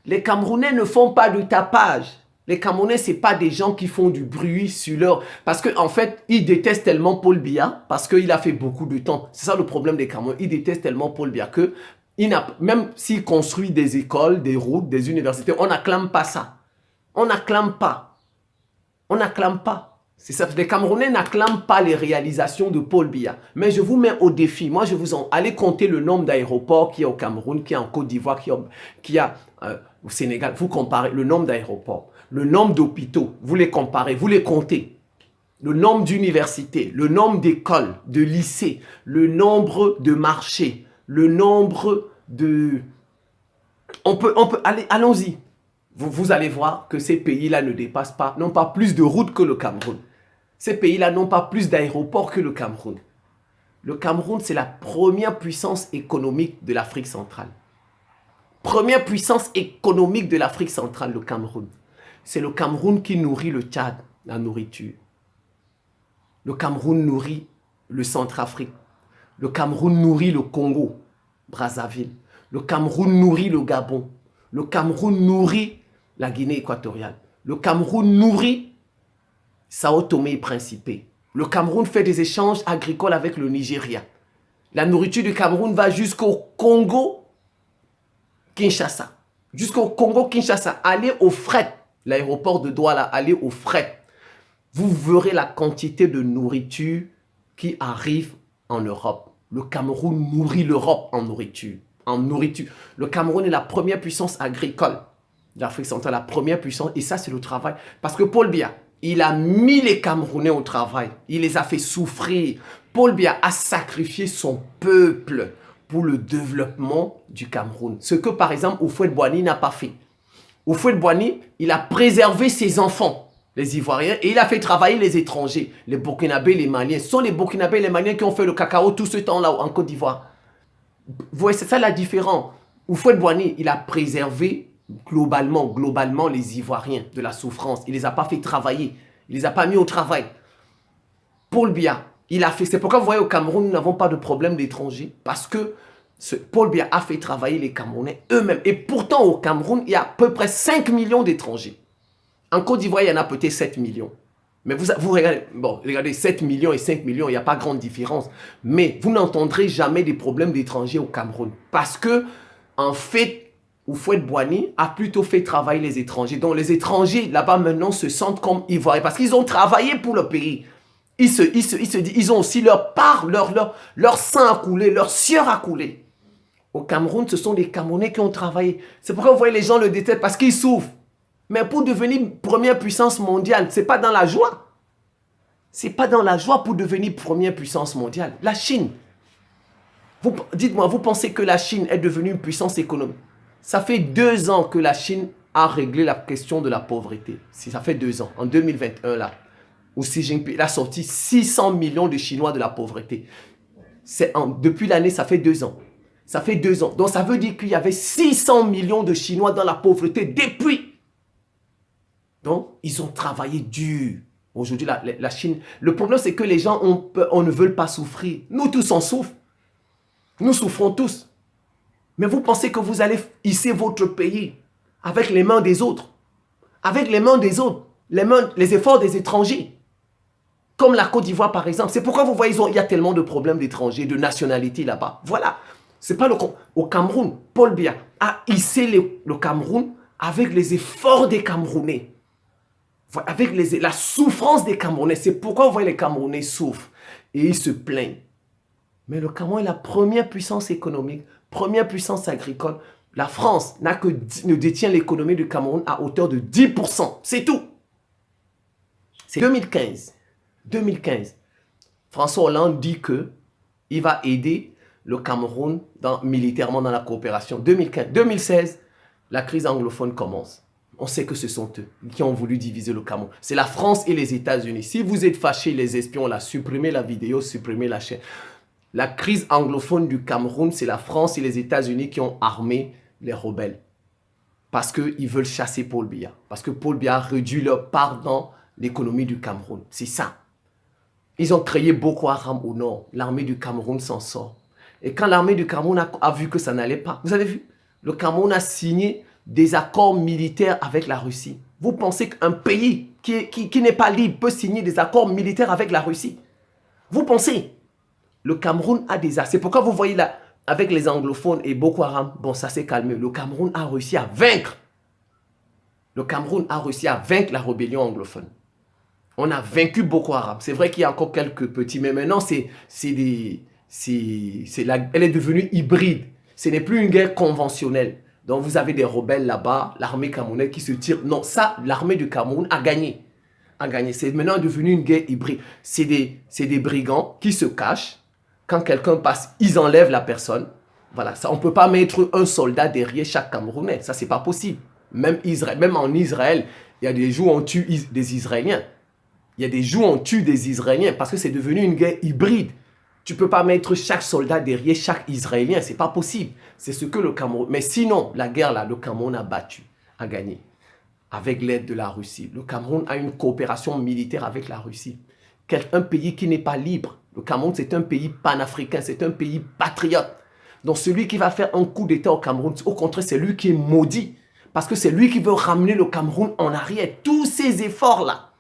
Les Camerounais ne font pas de tapage. Les Camerounais, ce n'est pas des gens qui font du bruit sur leur... Parce qu'en fait, ils détestent tellement Paul Biya, parce qu'il a fait beaucoup de temps. C'est ça le problème des Camerounais. Ils détestent tellement Paul Biya que, même s'il construit des écoles, des routes, des universités, on n'acclame pas ça. On n'acclame pas. On n'acclame pas. C'est ça, les Camerounais n'acclament pas les réalisations de Paul Biya. Mais je vous mets au défi. Moi, allez compter le nombre d'aéroports qu'il y a au Cameroun, qu'il y a en Côte d'Ivoire, qu'il y a au Sénégal. Vous comparez le nombre d'aéroports, le nombre d'hôpitaux. Vous les comparez, vous les comptez. Le nombre d'universités, le nombre d'écoles, de lycées, le nombre de marchés, le nombre de... allons-y. Vous allez voir que ces pays-là ne dépassent pas, n'ont pas plus de routes que le Cameroun. Ces pays-là n'ont pas plus d'aéroports que le Cameroun. Le Cameroun, c'est la première puissance économique de l'Afrique centrale. Première puissance économique de l'Afrique centrale, le Cameroun. C'est le Cameroun qui nourrit le Tchad, la nourriture. Le Cameroun nourrit le Centrafrique. Le Cameroun nourrit le Congo, Brazzaville. Le Cameroun nourrit le Gabon. Le Cameroun nourrit la Guinée équatoriale. Le Cameroun nourrit Sao Tomé et Principe. Le Cameroun fait des échanges agricoles avec le Nigeria. La nourriture du Cameroun va jusqu'au Congo-Kinshasa. Jusqu'au Congo-Kinshasa. Allez au fret. L'aéroport de Douala, allez au fret. Vous verrez la quantité de nourriture qui arrive en Europe. Le Cameroun nourrit l'Europe en nourriture. Le Cameroun est la première puissance agricole d'Afrique centrale, la première puissance. Et ça, c'est le travail. Parce que Paul Biya, il a mis les Camerounais au travail. Il les a fait souffrir. Paul Biya a sacrifié son peuple pour le développement du Cameroun. Ce que, par exemple, Houphouët-Boigny n'a pas fait. Houphouët-Boigny, il a préservé ses enfants, les Ivoiriens, et il a fait travailler les étrangers, les Burkinabés, les Maliens. Ce sont les Burkinabés et les Maliens qui ont fait le cacao tout ce temps-là en Côte d'Ivoire. Vous voyez, c'est ça la différence. Houphouët-Boigny, il a préservé globalement les Ivoiriens de la souffrance. Il ne les a pas fait travailler. Il ne les a pas mis au travail. Paul Biya, il a fait... C'est pourquoi vous voyez au Cameroun, nous n'avons pas de problème d'étrangers. Parce que Paul Biya a fait travailler les Camerounais eux-mêmes. Et pourtant, au Cameroun, il y a à peu près 5 millions d'étrangers. En Côte d'Ivoire, il y en a peut-être 7 millions. Mais vous regardez, regardez, 7 millions et 5 millions, il n'y a pas grande différence. Mais vous n'entendrez jamais des problèmes d'étrangers au Cameroun. Parce que, en fait, Houphouët-Boigny a plutôt fait travailler les étrangers. Donc, les étrangers, là-bas, maintenant, se sentent comme Ivoiriens. Parce qu'ils ont travaillé pour le pays. Ils se disent, ils ont aussi leur part, leur sang à couler, leur sueur à couler. Au Cameroun, ce sont les Camerounais qui ont travaillé. C'est pourquoi vous voyez les gens le détestent, parce qu'ils souffrent. Mais pour devenir première puissance mondiale, ce n'est pas dans la joie. Ce n'est pas dans la joie pour devenir première puissance mondiale. La Chine. Dites-moi, vous pensez que la Chine est devenue une puissance économique? Ça fait 2 ans que la Chine a réglé la question de la pauvreté. Ça fait 2 ans, en 2021 là, où Xi Jinping a sorti 600 millions de Chinois de la pauvreté. Depuis l'année, ça fait 2 ans. Ça fait 2 ans. Donc ça veut dire qu'il y avait 600 millions de Chinois dans la pauvreté depuis. Donc, ils ont travaillé dur. Aujourd'hui, la Chine... Le problème, c'est que les gens on ne veut pas souffrir. Nous tous, on souffre. Nous souffrons tous. Mais vous pensez que vous allez hisser votre pays avec les mains des autres? Avec les mains des autres. Les efforts des étrangers. Comme la Côte d'Ivoire, par exemple. C'est pourquoi vous voyez, il y a tellement de problèmes d'étrangers, de nationalité là-bas. Voilà. C'est pas au Cameroun, Paul Biya a hissé le Cameroun avec les efforts des Camerounais. Avec la souffrance des Camerounais. C'est pourquoi vous voyez les Camerounais souffrent. Et ils se plaignent. Mais le Cameroun est la première puissance économique, première puissance agricole. La France ne détient l'économie du Cameroun à hauteur de 10%. C'est tout. C'est 2015. 2015. François Hollande dit qu'il va aider le Cameroun militairement dans la coopération. 2015. 2016, la crise anglophone commence. On sait que ce sont eux qui ont voulu diviser le Cameroun. C'est la France et les États-Unis. Si vous êtes fâchés, les espions, là, supprimez la vidéo, supprimez la chaîne. La crise anglophone du Cameroun, c'est la France et les États-Unis qui ont armé les rebelles. Parce qu'ils veulent chasser Paul Biya. Parce que Paul Biya a réduit leur part dans l'économie du Cameroun. C'est ça. Ils ont créé Boko Haram au nord. L'armée du Cameroun s'en sort. Et quand l'armée du Cameroun a vu que ça n'allait pas, vous avez vu, le Cameroun a signé des accords militaires avec la Russie. Vous pensez qu'un pays qui n'est pas libre peut signer des accords militaires avec la Russie? Vous pensez? Le Cameroun a des armes. C'est pourquoi vous voyez là, avec les anglophones et Boko Haram, bon, ça s'est calmé. Le Cameroun a réussi à vaincre. Le Cameroun a réussi à vaincre la rébellion anglophone. On a vaincu Boko Haram. C'est vrai qu'il y a encore quelques petits, mais maintenant, elle est devenue hybride. Ce n'est plus une guerre conventionnelle. Donc, vous avez des rebelles là-bas, l'armée camerounaise qui se tire. Non, ça, l'armée du Cameroun a gagné. C'est maintenant devenu une guerre hybride. C'est des brigands qui se cachent. Quand quelqu'un passe, ils enlèvent la personne. Voilà, ça, on ne peut pas mettre un soldat derrière chaque Camerounais. Ça, ce n'est pas possible. Même en Israël, il y a des jours où on tue des Israéliens. Il y a des jours où on tue des Israéliens parce que c'est devenu une guerre hybride. Tu ne peux pas mettre chaque soldat derrière chaque Israélien. Ce n'est pas possible. C'est ce que le Cameroun... Mais sinon, la guerre là, le Cameroun a battu, a gagné. Avec l'aide de la Russie. Le Cameroun a une coopération militaire avec la Russie. Un pays qui n'est pas libre. Le Cameroun, c'est un pays panafricain, c'est un pays patriote. Donc celui qui va faire un coup d'État au Cameroun, au contraire, c'est lui qui est maudit. Parce que c'est lui qui veut ramener le Cameroun en arrière. Tous ces efforts-là,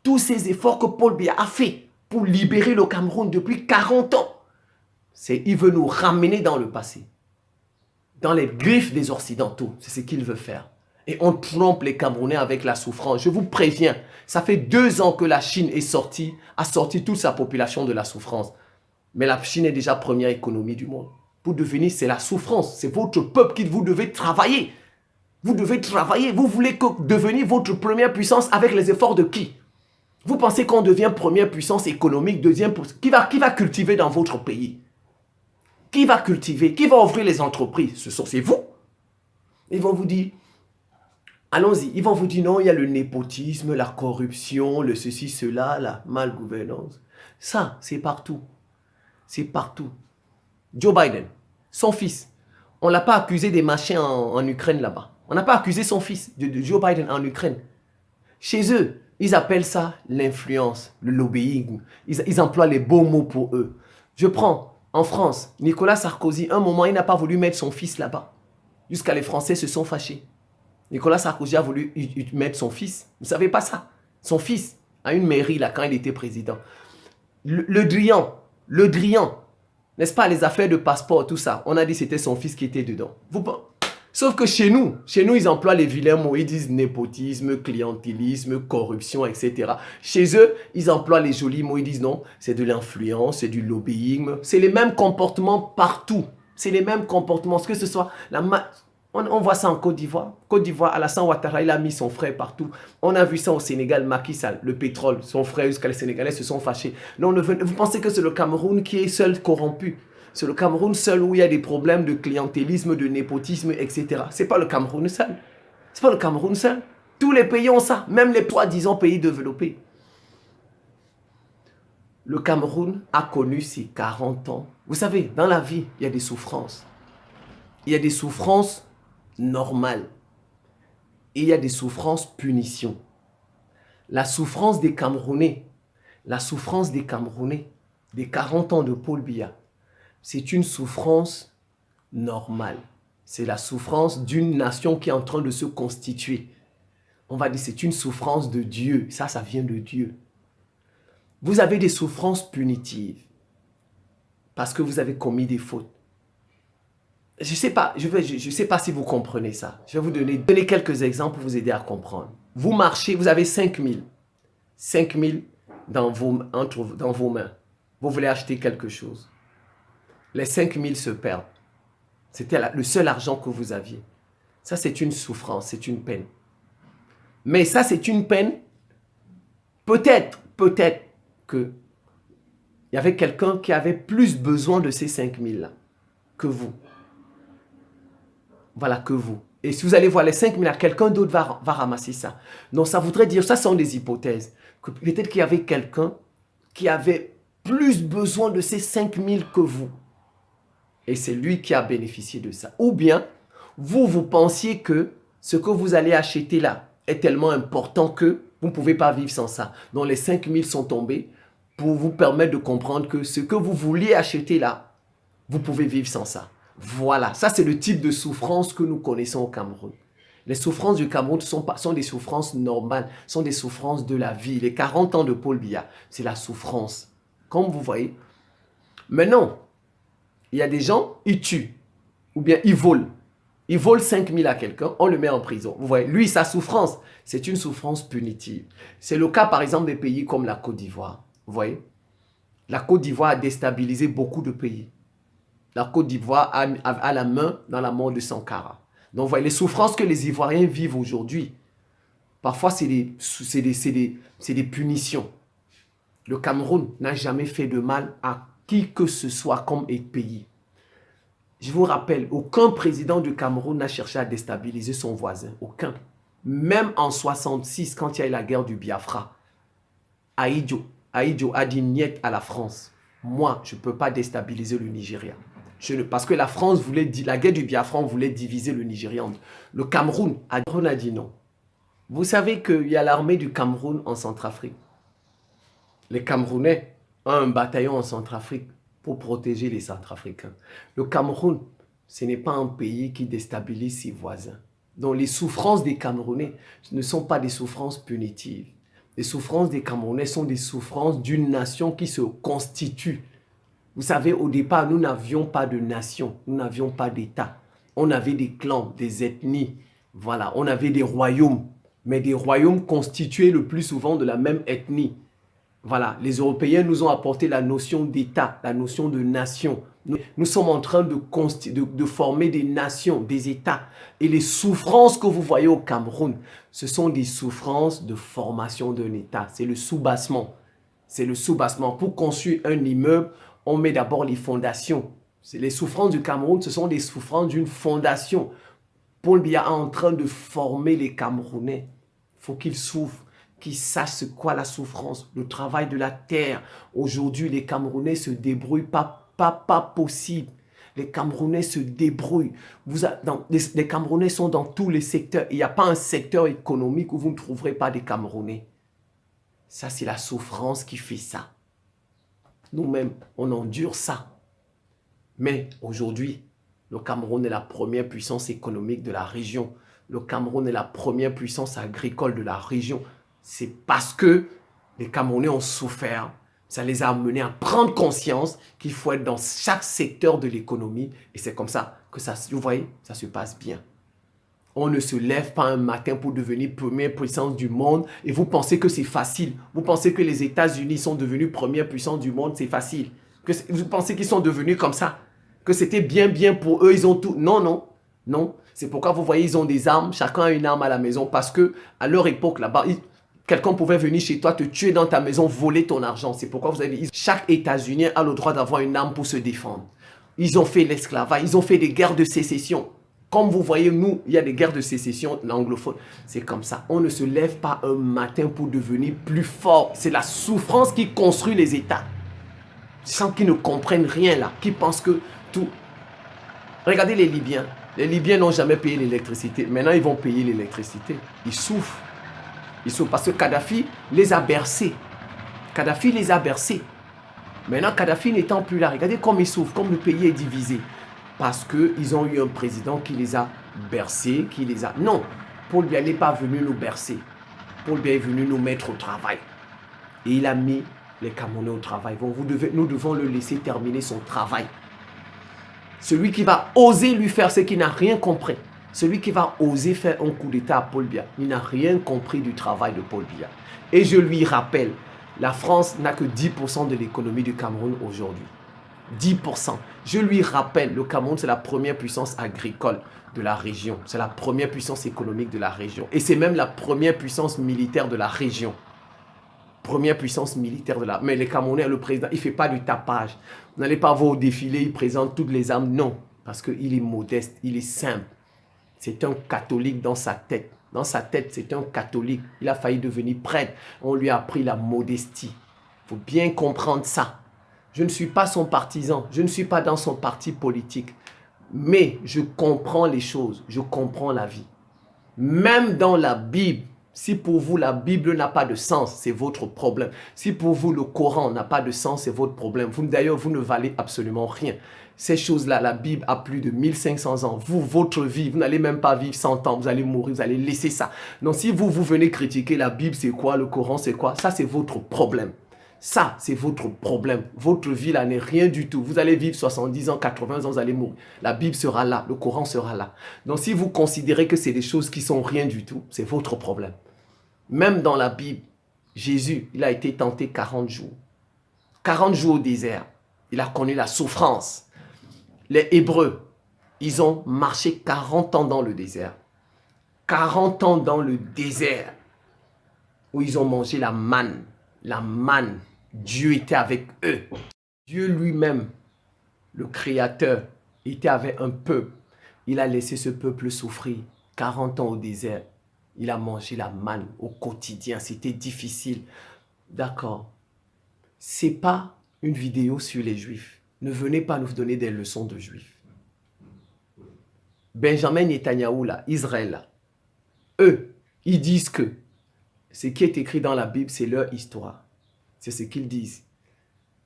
tous ces efforts que Paul Biya a fait pour libérer le Cameroun depuis 40 ans, il veut nous ramener dans le passé. Dans les griffes des Occidentaux, c'est ce qu'il veut faire. Et on trompe les Camerounais avec la souffrance. Je vous préviens, ça fait 2 ans que la Chine a sorti toute sa population de la souffrance. Mais la Chine est déjà première économie du monde. Pour devenir, c'est la souffrance. C'est votre peuple qui vous devez travailler. Vous devez travailler. Vous voulez devenir votre première puissance avec les efforts de qui? Vous pensez qu'on devient première puissance économique, deuxième puissance? Qui va cultiver dans votre pays? Qui va cultiver? Qui va ouvrir les entreprises? C'est vous. Ils vont vous dire... Allons-y, ils vont vous dire non, il y a le népotisme, la corruption, le ceci, cela, la malgouvernance. Ça, c'est partout. C'est partout. Joe Biden, son fils, on ne l'a pas accusé des machins en Ukraine là-bas. On n'a pas accusé son fils de Joe Biden en Ukraine. Chez eux, ils appellent ça l'influence, le lobbying. Ils emploient les beaux mots pour eux. Je prends en France, Nicolas Sarkozy, un moment, il n'a pas voulu mettre son fils là-bas. Jusqu'à les Français se sont fâchés. Nicolas Sarkozy a voulu mettre son fils. Vous ne savez pas ça? Son fils a une mairie là quand il était président. Le Drian, n'est-ce pas, les affaires de passeport, tout ça. On a dit que c'était son fils qui était dedans. Sauf que chez nous, ils emploient les vilains mots. Ils disent népotisme, clientélisme, corruption, etc. Chez eux, ils emploient les jolis mots. Ils disent non, c'est de l'influence, c'est du lobbying. C'est les mêmes comportements partout. C'est les mêmes comportements. Que ce soit on voit ça en Côte d'Ivoire. Côte d'Ivoire, Alassane Ouattara, il a mis son frère partout. On a vu ça au Sénégal, Macky Sall, le pétrole, son frère, jusqu'à les Sénégalais se sont fâchés. Non, vous pensez que c'est le Cameroun qui est seul corrompu? C'est le Cameroun seul où il y a des problèmes de clientélisme, de népotisme, etc. C'est pas le Cameroun seul. C'est pas le Cameroun seul. Tous les pays ont ça, même les soi-disant pays développés. Le Cameroun a connu ses 40 ans. Vous savez, dans la vie, il y a des souffrances. Il y a des souffrances normales. Et il y a des souffrances punitions. La souffrance des Camerounais, des 40 ans de Paul Biya, c'est une souffrance normale. C'est la souffrance d'une nation qui est en train de se constituer. On va dire c'est une souffrance de Dieu. Ça vient de Dieu. Vous avez des souffrances punitives parce que vous avez commis des fautes. Je ne sais pas si vous comprenez ça. Je vais vous donner quelques exemples pour vous aider à comprendre. Vous marchez, vous avez 5 000. 5 000 dans vos mains. Vous voulez acheter quelque chose. Les 5 000 se perdent. C'était le seul argent que vous aviez. Ça, c'est une souffrance, c'est une peine. Mais ça, c'est une peine. Peut-être qu'il y avait quelqu'un qui avait plus besoin de ces 5 000 là que vous. Voilà, que vous. Et si vous allez voir les 5 000 là, quelqu'un d'autre va ramasser ça. Donc, ça voudrait dire, ça sont des hypothèses. Peut-être qu'il y avait quelqu'un qui avait plus besoin de ces 5 000 que vous. Et c'est lui qui a bénéficié de ça. Ou bien, vous pensiez que ce que vous allez acheter là est tellement important que vous ne pouvez pas vivre sans ça. Donc, les 5 000 sont tombés pour vous permettre de comprendre que ce que vous vouliez acheter là, vous pouvez vivre sans ça. Voilà, ça c'est le type de souffrance que nous connaissons au Cameroun. Les souffrances du Cameroun sont des souffrances normales, sont des souffrances de la vie. Les 40 ans de Paul Biya, c'est la souffrance. Comme vous voyez. Maintenant, il y a des gens, ils tuent, ou bien ils volent. Ils volent 5 000 à quelqu'un, on le met en prison. Vous voyez, lui, sa souffrance, c'est une souffrance punitive. C'est le cas, par exemple, des pays comme la Côte d'Ivoire. Vous voyez, la Côte d'Ivoire a déstabilisé beaucoup de pays. La Côte d'Ivoire a la main dans la mort de Sankara. Donc, vous voyez, les souffrances que les Ivoiriens vivent aujourd'hui, parfois, c'est des punitions. Le Cameroun n'a jamais fait de mal à qui que ce soit comme pays. Je vous rappelle, aucun président du Cameroun n'a cherché à déstabiliser son voisin. Aucun. Même en 1966, quand il y a eu la guerre du Biafra, Ahidjo a dit niet à la France. Moi, je ne peux pas déstabiliser le Nigeria. Parce que la France voulait, la guerre du Biafra voulait diviser le Nigeria. Le Cameroun a dit non. Vous savez qu'il y a l'armée du Cameroun en Centrafrique. Les Camerounais ont un bataillon en Centrafrique pour protéger les Centrafricains. Le Cameroun, ce n'est pas un pays qui déstabilise ses voisins. Donc les souffrances des Camerounais ne sont pas des souffrances punitives. Les souffrances des Camerounais sont des souffrances d'une nation qui se constitue. Vous savez, au départ, nous n'avions pas de nation, nous n'avions pas d'État. On avait des clans, des ethnies, voilà, on avait des royaumes, mais des royaumes constitués le plus souvent de la même ethnie. Voilà, les Européens nous ont apporté la notion d'État, la notion de nation. Nous sommes en train de former des nations, des États. Et les souffrances que vous voyez au Cameroun, ce sont des souffrances de formation d'un État. C'est le soubassement. C'est le soubassement. Pour construire un immeuble, on met d'abord les fondations. Les souffrances du Cameroun, ce sont des souffrances d'une fondation. Paul Biya est en train de former les Camerounais. Il faut qu'ils souffrent, qu'ils sachent ce qu'est la souffrance, le travail de la terre. Aujourd'hui, les Camerounais se débrouillent, pas possible. Les Camerounais se débrouillent. Les Camerounais sont dans tous les secteurs. Il n'y a pas un secteur économique où vous ne trouverez pas des Camerounais. Ça, c'est la souffrance qui fait ça. Nous-mêmes, on endure ça. Mais aujourd'hui, le Cameroun est la première puissance économique de la région. Le Cameroun est la première puissance agricole de la région. C'est parce que les Camerounais ont souffert. Ça les a amenés à prendre conscience qu'il faut être dans chaque secteur de l'économie. Et c'est comme ça que ça, vous voyez, ça se passe bien. On ne se lève pas un matin pour devenir première puissance du monde et vous pensez que c'est facile. Vous pensez que les États-Unis sont devenus première puissance du monde, c'est facile. Vous pensez qu'ils sont devenus comme ça. Que c'était bien pour eux, ils ont tout. Non. C'est pourquoi vous voyez, ils ont des armes. Chacun a une arme à la maison parce que à leur époque là-bas, quelqu'un pouvait venir chez toi, te tuer dans ta maison, voler ton argent. C'est pourquoi vous avez dit, chaque États-Unien a le droit d'avoir une arme pour se défendre. Ils ont fait l'esclavage, ils ont fait des guerres de sécession. Comme vous voyez, nous, il y a des guerres de sécession anglophones. C'est comme ça. On ne se lève pas un matin pour devenir plus fort. C'est la souffrance qui construit les États. Sans qu'ils ne comprennent rien là, qui pensent que tout... Regardez les Libyens. Les Libyens n'ont jamais payé l'électricité. Maintenant, ils vont payer l'électricité. Ils souffrent. Ils souffrent parce que Kadhafi les a bercés. Kadhafi les a bercés. Maintenant, Kadhafi n'étant plus là, regardez comme ils souffrent, comme le pays est divisé. Parce qu'ils ont eu un président qui les a bercés, qui les a... Non, Paul Biya n'est pas venu nous bercer. Paul Biya est venu nous mettre au travail. Et il a mis les Camerounais au travail. Bon, nous devons le laisser terminer son travail. Celui qui va oser lui faire ce qu'il n'a rien compris. Celui qui va oser faire un coup d'État à Paul Biya, il n'a rien compris du travail de Paul Biya. Et je lui rappelle, la France n'a que 10% de l'économie du Cameroun aujourd'hui. 10%. Je lui rappelle, le Cameroun, c'est la première puissance agricole de la région. C'est la première puissance économique de la région. Et c'est même la première puissance militaire de la région. Première puissance militaire de la... Mais les Camerounais, le président, il ne fait pas du tapage. Vous n'allez pas voir au défilé, il présente toutes les armes. Non, parce qu'il est modeste, il est simple. C'est un catholique dans sa tête. Dans sa tête, c'est un catholique. Il a failli devenir prêtre. On lui a appris la modestie. Il faut bien comprendre ça. Je ne suis pas son partisan. Je ne suis pas dans son parti politique. Mais je comprends les choses. Je comprends la vie. Même dans la Bible, si pour vous la Bible n'a pas de sens, c'est votre problème. Si pour vous le Coran n'a pas de sens, c'est votre problème. D'ailleurs, vous ne valez absolument rien. Ces choses-là, la Bible a plus de 1500 ans. Vous, votre vie, vous n'allez même pas vivre 100 ans. Vous allez mourir, vous allez laisser ça. Donc si vous venez critiquer la Bible, c'est quoi? Le Coran, c'est quoi? Ça, c'est votre problème. Ça, c'est votre problème. Votre vie, là, n'est rien du tout. Vous allez vivre 70 ans, 80 ans, vous allez mourir. La Bible sera là, le Coran sera là. Donc si vous considérez que c'est des choses qui sont rien du tout, c'est votre problème. Même dans la Bible, Jésus, il a été tenté 40 jours. 40 jours au désert. Il a connu la souffrance. Les Hébreux, ils ont marché 40 ans dans le désert. 40 ans dans le désert. Où ils ont mangé la manne. La manne. Dieu était avec eux. Dieu lui-même, le Créateur, était avec un peuple. Il a laissé ce peuple souffrir. 40 ans au désert. Il a mangé la manne au quotidien. C'était difficile. D'accord. Ce n'est pas une vidéo sur les Juifs. Ne venez pas nous donner des leçons de Juifs. Benjamin Netanyahou, là, Israël, là, eux, ils disent que ce qui est écrit dans la Bible, c'est leur histoire. C'est ce qu'ils disent.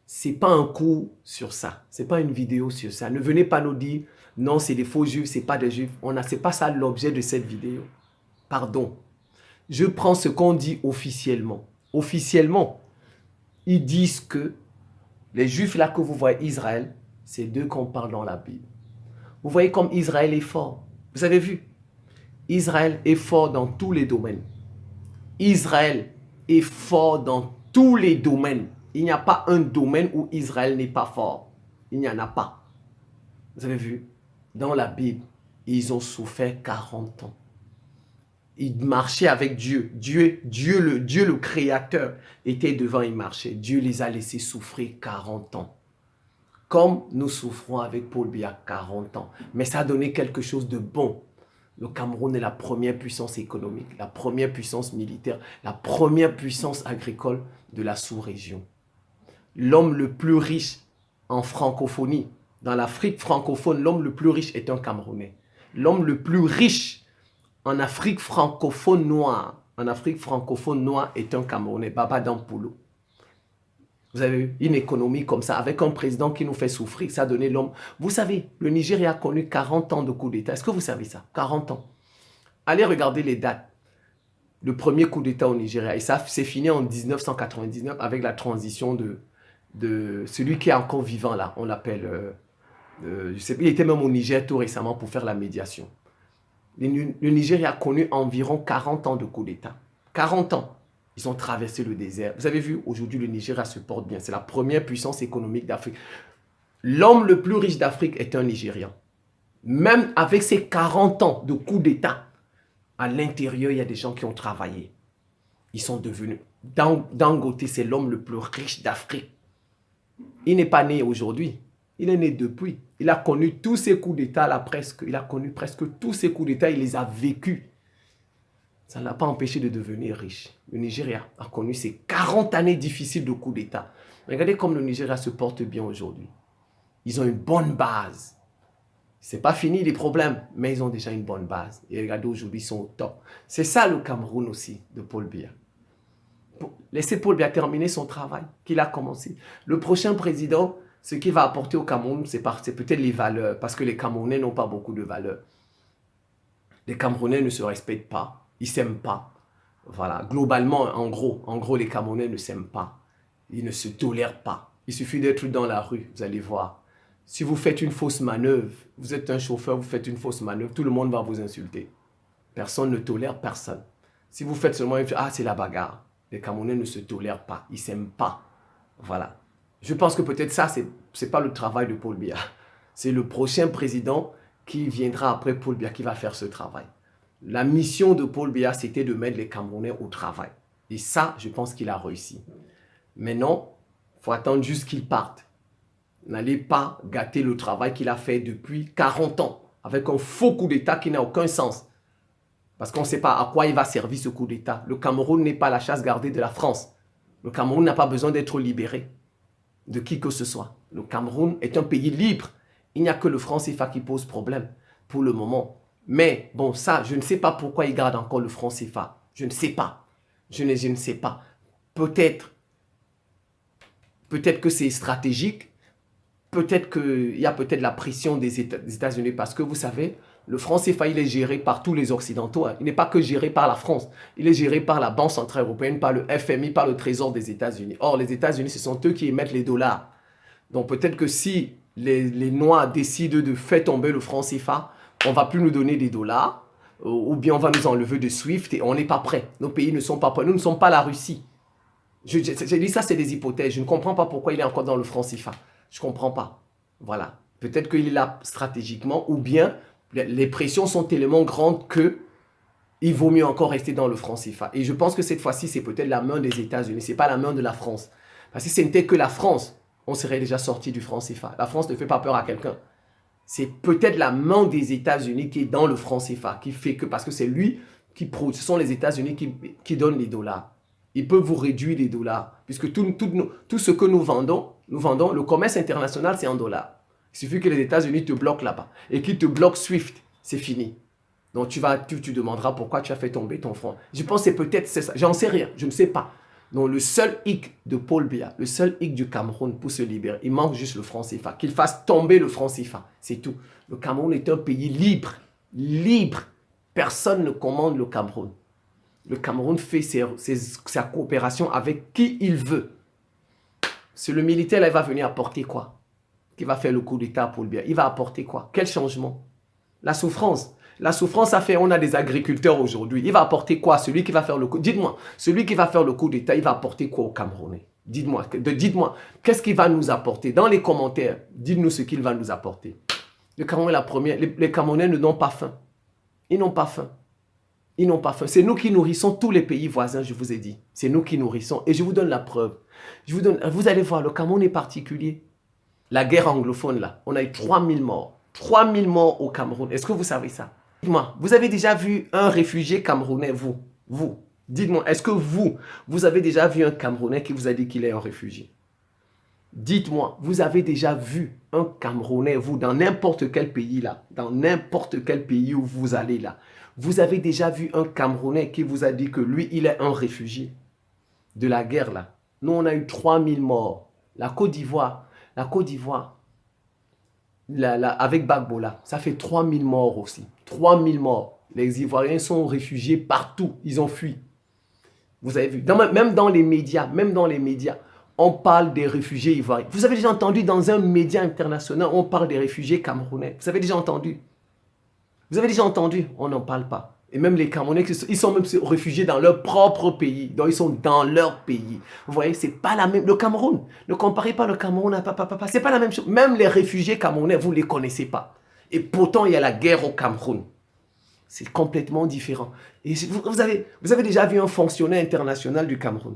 Ce n'est pas un cours sur ça. Ce n'est pas une vidéo sur ça. Ne venez pas nous dire, non, c'est des faux Juifs, ce n'est pas des Juifs. Ce n'est pas ça l'objet de cette vidéo. Pardon. Je prends ce qu'on dit officiellement. Officiellement, ils disent que les Juifs là que vous voyez, Israël, c'est d'eux qu'on parle dans la Bible. Vous voyez comme Israël est fort. Vous avez vu? Israël est fort dans tous les domaines. Israël est fort dans tous les domaines. Il n'y a pas un domaine où Israël n'est pas fort. Il n'y en a pas. Vous avez vu? Dans la Bible, ils ont souffert 40 ans. Ils marchaient avec Dieu. Dieu le Créateur était devant, il marchait. Dieu les a laissés souffrir 40 ans. Comme nous souffrons avec Paul Biya 40 ans. Mais ça a donné quelque chose de bon. Le Cameroun est la première puissance économique, la première puissance militaire, la première puissance agricole de la sous-région. L'homme le plus riche en francophonie, dans l'Afrique francophone, l'homme le plus riche est un Camerounais. L'homme le plus riche en Afrique francophone noire, est un Camerounais, Baba Dampoulou. Vous avez eu une économie comme ça, avec un président qui nous fait souffrir, ça a donné l'homme. Vous savez, le Nigeria a connu 40 ans de coup d'État. Est-ce que vous savez ça? 40 ans. Allez regarder les dates. Le premier coup d'État au Nigeria, et ça s'est fini en 1999 avec la transition de celui qui est encore vivant là. On l'appelle, je sais pas, il était même au Niger tout récemment pour faire la médiation. Le Nigeria a connu environ 40 ans de coup d'État. 40 ans. Ils ont traversé le désert. Vous avez vu, aujourd'hui, le Nigeria se porte bien. C'est la première puissance économique d'Afrique. L'homme le plus riche d'Afrique est un Nigérian. Même avec ses 40 ans de coup d'État, à l'intérieur, il y a des gens qui ont travaillé. Ils sont devenus... Dangote, c'est l'homme le plus riche d'Afrique. Il n'est pas né aujourd'hui. Il est né depuis. Il a connu tous ces coups d'État là presque. Il a connu presque tous ces coups d'État. Il les a vécus. Ça ne l'a pas empêché de devenir riche. Le Nigeria a connu ces 40 années difficiles de coups d'État. Regardez comme le Nigeria se porte bien aujourd'hui. Ils ont une bonne base. Ce n'est pas fini les problèmes, mais ils ont déjà une bonne base. Et regardez, aujourd'hui, ils sont au top. C'est ça le Cameroun aussi, de Paul Biya. Laissez Paul Biya terminer son travail qu'il a commencé. Le prochain président, ce qu'il va apporter au Cameroun, c'est peut-être les valeurs, parce que les Camerounais n'ont pas beaucoup de valeurs. Les Camerounais ne se respectent pas, ils ne s'aiment pas. Voilà, globalement, en gros, les Camerounais ne s'aiment pas. Ils ne se tolèrent pas. Il suffit d'être dans la rue, vous allez voir. Si vous faites une fausse manœuvre, vous êtes un chauffeur, vous faites une fausse manœuvre, tout le monde va vous insulter. Personne ne tolère personne. Si vous faites seulement une chose, ah, c'est la bagarre. Les Camerounais ne se tolèrent pas, ils ne s'aiment pas. Voilà. Je pense que peut-être ça, ce n'est pas le travail de Paul Biya. C'est le prochain président qui viendra après Paul Biya qui va faire ce travail. La mission de Paul Biya, c'était de mettre les Camerounais au travail. Et ça, je pense qu'il a réussi. Maintenant, il faut attendre juste qu'il parte. N'allez pas gâter le travail qu'il a fait depuis 40 ans avec un faux coup d'État qui n'a aucun sens. Parce qu'on ne sait pas à quoi il va servir ce coup d'État. Le Cameroun n'est pas la chasse gardée de la France. Le Cameroun n'a pas besoin d'être libéré de qui que ce soit. Le Cameroun est un pays libre. Il n'y a que le franc CFA qui pose problème pour le moment. Mais bon, ça, je ne sais pas pourquoi il garde encore le franc CFA. Je ne sais pas. Je ne sais pas. Peut-être que c'est stratégique. Peut-être qu'il y a peut-être la pression des États-Unis parce que vous savez, le franc CFA, il est géré par tous les Occidentaux. Il n'est pas que géré par la France. Il est géré par la Banque Centrale Européenne, par le FMI, par le Trésor des États-Unis. Or, les États-Unis, ce sont eux qui émettent les dollars. Donc, peut-être que si les Noirs décident de faire tomber le franc CFA, on ne va plus nous donner des dollars ou bien on va nous enlever de SWIFT et on n'est pas prêt. Nos pays ne sont pas prêts. Nous ne sommes pas la Russie. J'ai dit ça, c'est des hypothèses. Je ne comprends pas pourquoi il est encore dans le franc CFA. Je ne comprends pas. Voilà. Peut-être qu'il est là stratégiquement ou bien les pressions sont tellement grandes qu'il vaut mieux encore rester dans le franc CFA. Et je pense que cette fois-ci, c'est peut-être la main des États-Unis. Ce n'est pas la main de la France. Parce que si ce n'était que la France, on serait déjà sorti du franc CFA. La France ne fait pas peur à quelqu'un. C'est peut-être la main des États-Unis qui est dans le franc CFA, qui fait que, parce que c'est lui qui produit, ce sont les États-Unis qui donnent les dollars. Ils peuvent vous réduire les dollars, puisque tout ce que nous vendons, le commerce international, c'est en dollars. Il suffit que les États-Unis te bloquent là-bas et qu'ils te bloquent SWIFT, c'est fini. Donc tu demanderas pourquoi tu as fait tomber ton franc. Je pense que c'est peut-être ça, j'en sais rien, je ne sais pas. Donc le seul hic de Paul Biya, le seul hic du Cameroun pour se libérer, il manque juste le franc CFA, qu'il fasse tomber le franc CFA, c'est tout. Le Cameroun est un pays libre, libre. Personne ne commande le Cameroun. Le Cameroun fait sa coopération avec qui il veut. Si le militaire, là, il va venir apporter quoi? Qui va faire le coup d'État pour le bien? Il va apporter quoi? Quel changement? La souffrance. La souffrance a fait, on a des agriculteurs aujourd'hui. Il va apporter quoi? Celui qui va faire le coup. Dites-moi, celui qui va faire le coup d'État, il va apporter quoi aux Camerounais? Dites-moi, qu'est-ce qu'il va nous apporter? Dans les commentaires, dites-nous ce qu'il va nous apporter. Le Cameroun est la première. Les Camerounais n'ont pas faim. Ils n'ont pas faim. Ils n'ont pas faim. C'est nous qui nourrissons tous les pays voisins, je vous ai dit. C'est nous qui nourrissons. Et je vous donne la preuve. Vous allez voir, le Cameroun est particulier. La guerre anglophone, là, on a eu 3000 morts. 3000 morts au Cameroun. Est-ce que vous savez ça? Dites-moi, vous avez déjà vu un réfugié camerounais, vous? Dites-moi, est-ce que vous avez déjà vu un Camerounais qui vous a dit qu'il est un réfugié? Dites-moi, vous avez déjà vu un Camerounais, vous, dans n'importe quel pays, là, dans n'importe quel pays où vous allez, là, vous avez déjà vu un Camerounais qui vous a dit que lui, il est un réfugié de la guerre, là? Nous, on a eu 3000 morts. La Côte d'Ivoire, avec Gbagbo, là, ça fait 3000 morts aussi. 3000 morts. Les Ivoiriens sont réfugiés partout. Ils ont fui. Vous avez vu, même dans les médias, on parle des réfugiés ivoiriens. Vous avez déjà entendu dans un média international, on parle des réfugiés camerounais. Vous avez déjà entendu? On n'en parle pas. Et même les Camerounais, ils sont même réfugiés dans leur propre pays. Donc, ils sont dans leur pays. Vous voyez, c'est pas la même... Le Cameroun, ne comparez pas le Cameroun à c'est pas la même chose. Même les réfugiés camerounais, vous ne les connaissez pas. Et pourtant, il y a la guerre au Cameroun. C'est complètement différent. Et vous avez déjà vu un fonctionnaire international du Cameroun?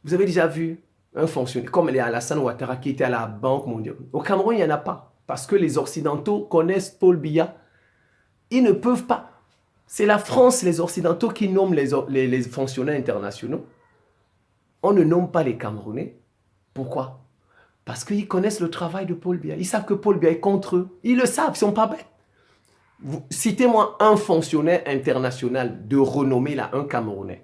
Vous avez déjà vu un fonctionnaire, comme les Alassane Ouattara qui était à la Banque mondiale. Au Cameroun, il n'y en a pas. Parce que les Occidentaux connaissent Paul Biya. Ils ne peuvent pas. C'est la France, les Occidentaux, qui nomment les fonctionnaires internationaux. On ne nomme pas les Camerounais. Pourquoi? Parce qu'ils connaissent le travail de Paul Biya. Ils savent que Paul Biya est contre eux. Ils le savent, ils ne sont pas bêtes. Citez-moi un fonctionnaire international de renommée, là, un Camerounais.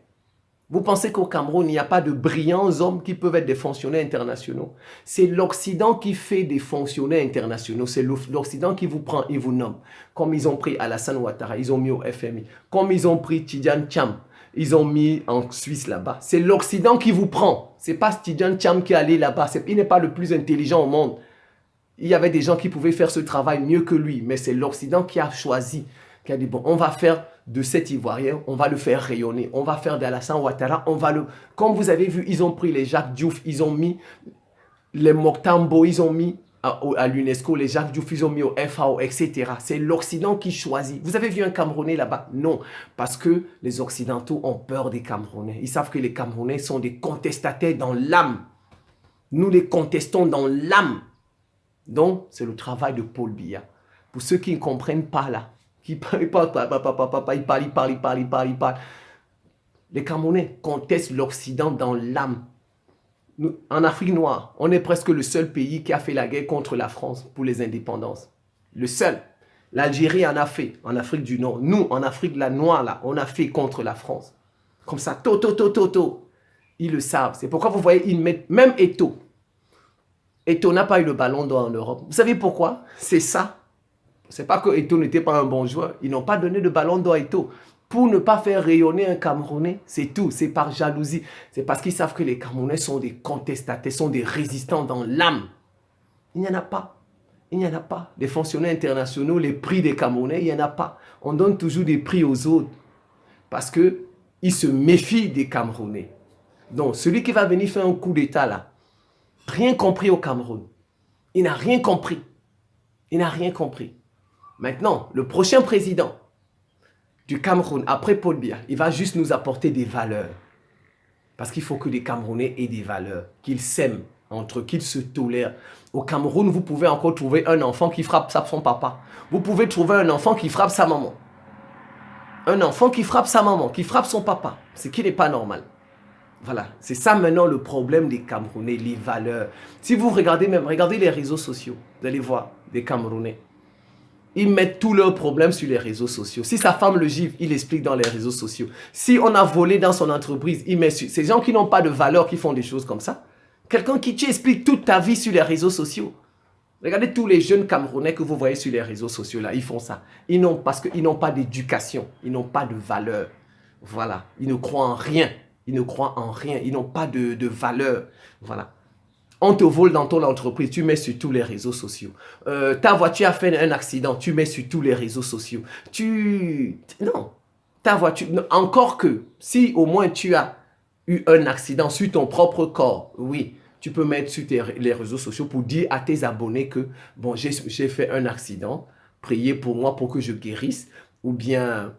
Vous pensez qu'au Cameroun, il n'y a pas de brillants hommes qui peuvent être des fonctionnaires internationaux? C'est l'Occident qui fait des fonctionnaires internationaux. C'est l'Occident qui vous prend et vous nomme. Comme ils ont pris Alassane Ouattara, ils ont mis au FMI. Comme ils ont pris Tidjane Thiam, ils ont mis en Suisse là-bas. C'est l'Occident qui vous prend. Ce n'est pas Tidjane Thiam qui est allé là-bas. Il n'est pas le plus intelligent au monde. Il y avait des gens qui pouvaient faire ce travail mieux que lui. Mais c'est l'Occident qui a choisi, qui a dit, bon, on va faire de cet Ivoirien, on va le faire rayonner. On va faire d'Alassane Ouattara, on va le... Comme vous avez vu, ils ont pris les Jacques Diouf, ils ont mis les Moctambo, ils ont mis à l'UNESCO, les Jacques Diouf, ils ont mis au FAO, etc. C'est l'Occident qui choisit. Vous avez vu un Camerounais là-bas? Non, parce que les Occidentaux ont peur des Camerounais. Ils savent que les Camerounais sont des contestataires dans l'âme. Nous les contestons dans l'âme. Donc, c'est le travail de Paul Biya. Pour ceux qui ne comprennent pas là, qui parlent, ils parlent. Les Camerounais contestent l'Occident dans l'âme. En Afrique noire, on est presque le seul pays qui a fait la guerre contre la France pour les indépendances. Le seul. L'Algérie en a fait, en Afrique du Nord. Nous, en Afrique la noire, là, on a fait contre la France. Comme ça, Ils le savent. C'est pourquoi vous voyez, ils mettent même Eto'o. Eto'o n'a pas eu le ballon d'or en Europe. Vous savez pourquoi? C'est ça. C'est pas que Eto'o n'était pas un bon joueur. Ils n'ont pas donné de ballon d'or à Eto'o. Pour ne pas faire rayonner un Camerounais, c'est tout. C'est par jalousie. C'est parce qu'ils savent que les Camerounais sont des contestataires, sont des résistants dans l'âme. Il n'y en a pas. Il n'y en a pas. Les fonctionnaires internationaux, les prix des Camerounais, il n'y en a pas. On donne toujours des prix aux autres. Parce qu'ils se méfient des Camerounais. Donc, celui qui va venir faire un coup d'État là, rien compris au Cameroun. Il n'a rien compris. Il n'a rien compris. Maintenant, le prochain président du Cameroun, après Paul Biya, il va juste nous apporter des valeurs. Parce qu'il faut que les Camerounais aient des valeurs, qu'ils s'aiment entre eux, qu'ils se tolèrent. Au Cameroun, vous pouvez encore trouver un enfant qui frappe son papa. Vous pouvez trouver un enfant qui frappe sa maman. Un enfant qui frappe sa maman, qui frappe son papa. Ce qui n'est pas normal. Voilà, c'est ça maintenant le problème des Camerounais, les valeurs. Si vous regardez les réseaux sociaux, vous allez voir des Camerounais. Ils mettent tous leurs problèmes sur les réseaux sociaux. Si sa femme le gifle, il explique dans les réseaux sociaux. Si on a volé dans son entreprise, il met sur... Ces gens qui n'ont pas de valeur, qui font des choses comme ça. Quelqu'un qui t'explique toute ta vie sur les réseaux sociaux. Regardez tous les jeunes Camerounais que vous voyez sur les réseaux sociaux là, ils font ça. Parce qu'ils n'ont pas d'éducation, ils n'ont pas de valeur. Voilà, ils ne croient en rien. Ils ne croient en rien, ils n'ont pas de valeur. Voilà. On te vole dans ton entreprise, tu mets sur tous les réseaux sociaux. Ta voiture a fait un accident, tu mets sur tous les réseaux sociaux. Non, ta voiture... Encore que, si au moins tu as eu un accident sur ton propre corps, oui, tu peux mettre sur les réseaux sociaux pour dire à tes abonnés que, bon, j'ai fait un accident, priez pour moi pour que je guérisse, ou bien...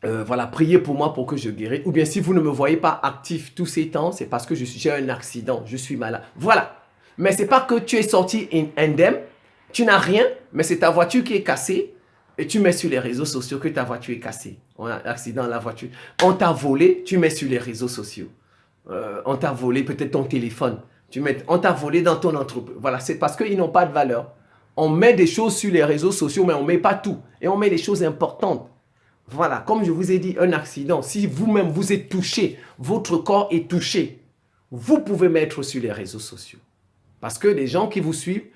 voilà, priez pour moi pour que je guérisse. Ou bien si vous ne me voyez pas actif tous ces temps, c'est parce que j'ai un accident, je suis malade. Voilà. Mais ce n'est pas que tu es sorti indemne, tu n'as rien, mais c'est ta voiture qui est cassée et tu mets sur les réseaux sociaux que ta voiture est cassée. On a un accident à la voiture. On t'a volé, tu mets sur les réseaux sociaux. On t'a volé peut-être ton téléphone. On t'a volé dans ton entreprise. Voilà, c'est parce qu'ils n'ont pas de valeur. On met des choses sur les réseaux sociaux, mais on ne met pas tout. Et on met des choses importantes. Voilà, comme je vous ai dit, un accident, si vous-même vous êtes touché, votre corps est touché, vous pouvez mettre sur les réseaux sociaux. Parce que les gens qui vous suivent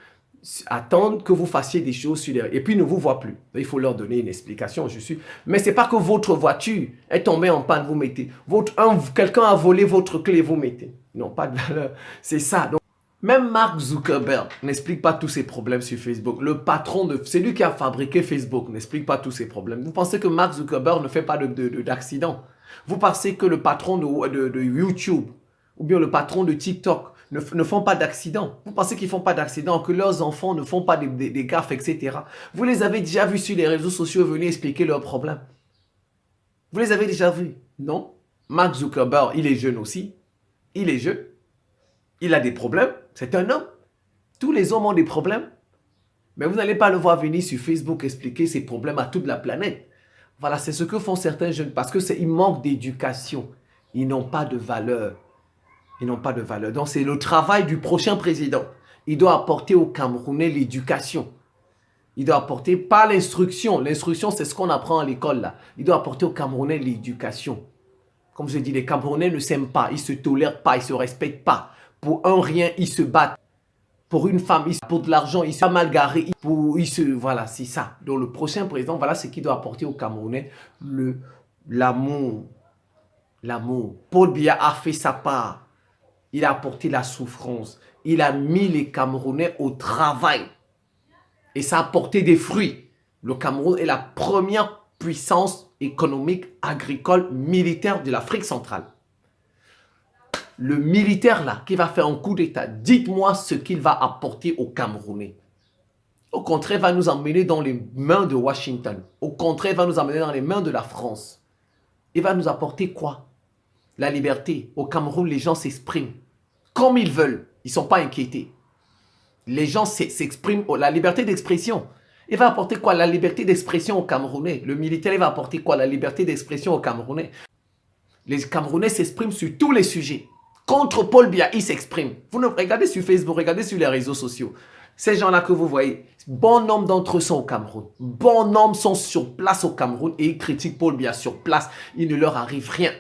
attendent que vous fassiez des choses sur les réseaux. Et puis, ils ne vous voient plus. Il faut leur donner une explication, Mais ce n'est pas que votre voiture est tombée en panne, vous mettez. Quelqu'un a volé votre clé, vous mettez. Non, pas de valeur. C'est ça. Donc, même Mark Zuckerberg n'explique pas tous ses problèmes sur Facebook. Le patron c'est lui qui a fabriqué Facebook, n'explique pas tous ses problèmes. Vous pensez que Mark Zuckerberg ne fait pas d'accident? Vous pensez que le patron de YouTube ou bien le patron de TikTok ne font pas d'accident? Vous pensez qu'ils ne font pas d'accident, que leurs enfants ne font pas des gaffes, etc. Vous les avez déjà vus sur les réseaux sociaux venir expliquer leurs problèmes? Vous les avez déjà vus? Non? Mark Zuckerberg, il est jeune aussi. Il est jeune. Il a des problèmes, c'est un homme. Tous les hommes ont des problèmes. Mais vous n'allez pas le voir venir sur Facebook expliquer ses problèmes à toute la planète. Voilà, c'est ce que font certains jeunes parce qu'ils manquent d'éducation. Ils n'ont pas de valeur. Ils n'ont pas de valeur. Donc, c'est le travail du prochain président. Il doit apporter aux Camerounais l'éducation. Il doit apporter, pas l'instruction. L'instruction, c'est ce qu'on apprend à l'école là. Il doit apporter aux Camerounais l'éducation. Comme je dis, les Camerounais ne s'aiment pas, ils ne se tolèrent pas, ils ne se respectent pas. Pour un rien, ils se battent. Pour une femme, pour de l'argent, ils sont mal garés. Voilà, c'est ça. Donc le prochain président, voilà ce qu'il doit apporter aux Camerounais. L'amour. L'amour. Paul Biya a fait sa part. Il a apporté la souffrance. Il a mis les Camerounais au travail. Et ça a apporté des fruits. Le Cameroun est la première puissance économique, agricole, militaire de l'Afrique centrale. Le militaire là, qui va faire un coup d'État, dites-moi ce qu'il va apporter aux Camerounais. Au contraire, il va nous emmener dans les mains de Washington. Au contraire, il va nous emmener dans les mains de la France. Il va nous apporter quoi? La liberté. Au Cameroun, les gens s'expriment comme ils veulent. Ils ne sont pas inquiétés. Les gens s'expriment. La liberté d'expression. Il va apporter quoi? La liberté d'expression aux Camerounais. Le militaire, il va apporter quoi? La liberté d'expression aux Camerounais. Les Camerounais s'expriment sur tous les sujets. Contre Paul Biya, il s'exprime. Vous regardez sur Facebook, regardez sur les réseaux sociaux. Ces gens-là que vous voyez, bon nombre d'entre eux sont au Cameroun. Bon nombre sont sur place au Cameroun et ils critiquent Paul Biya sur place. Il ne leur arrive rien.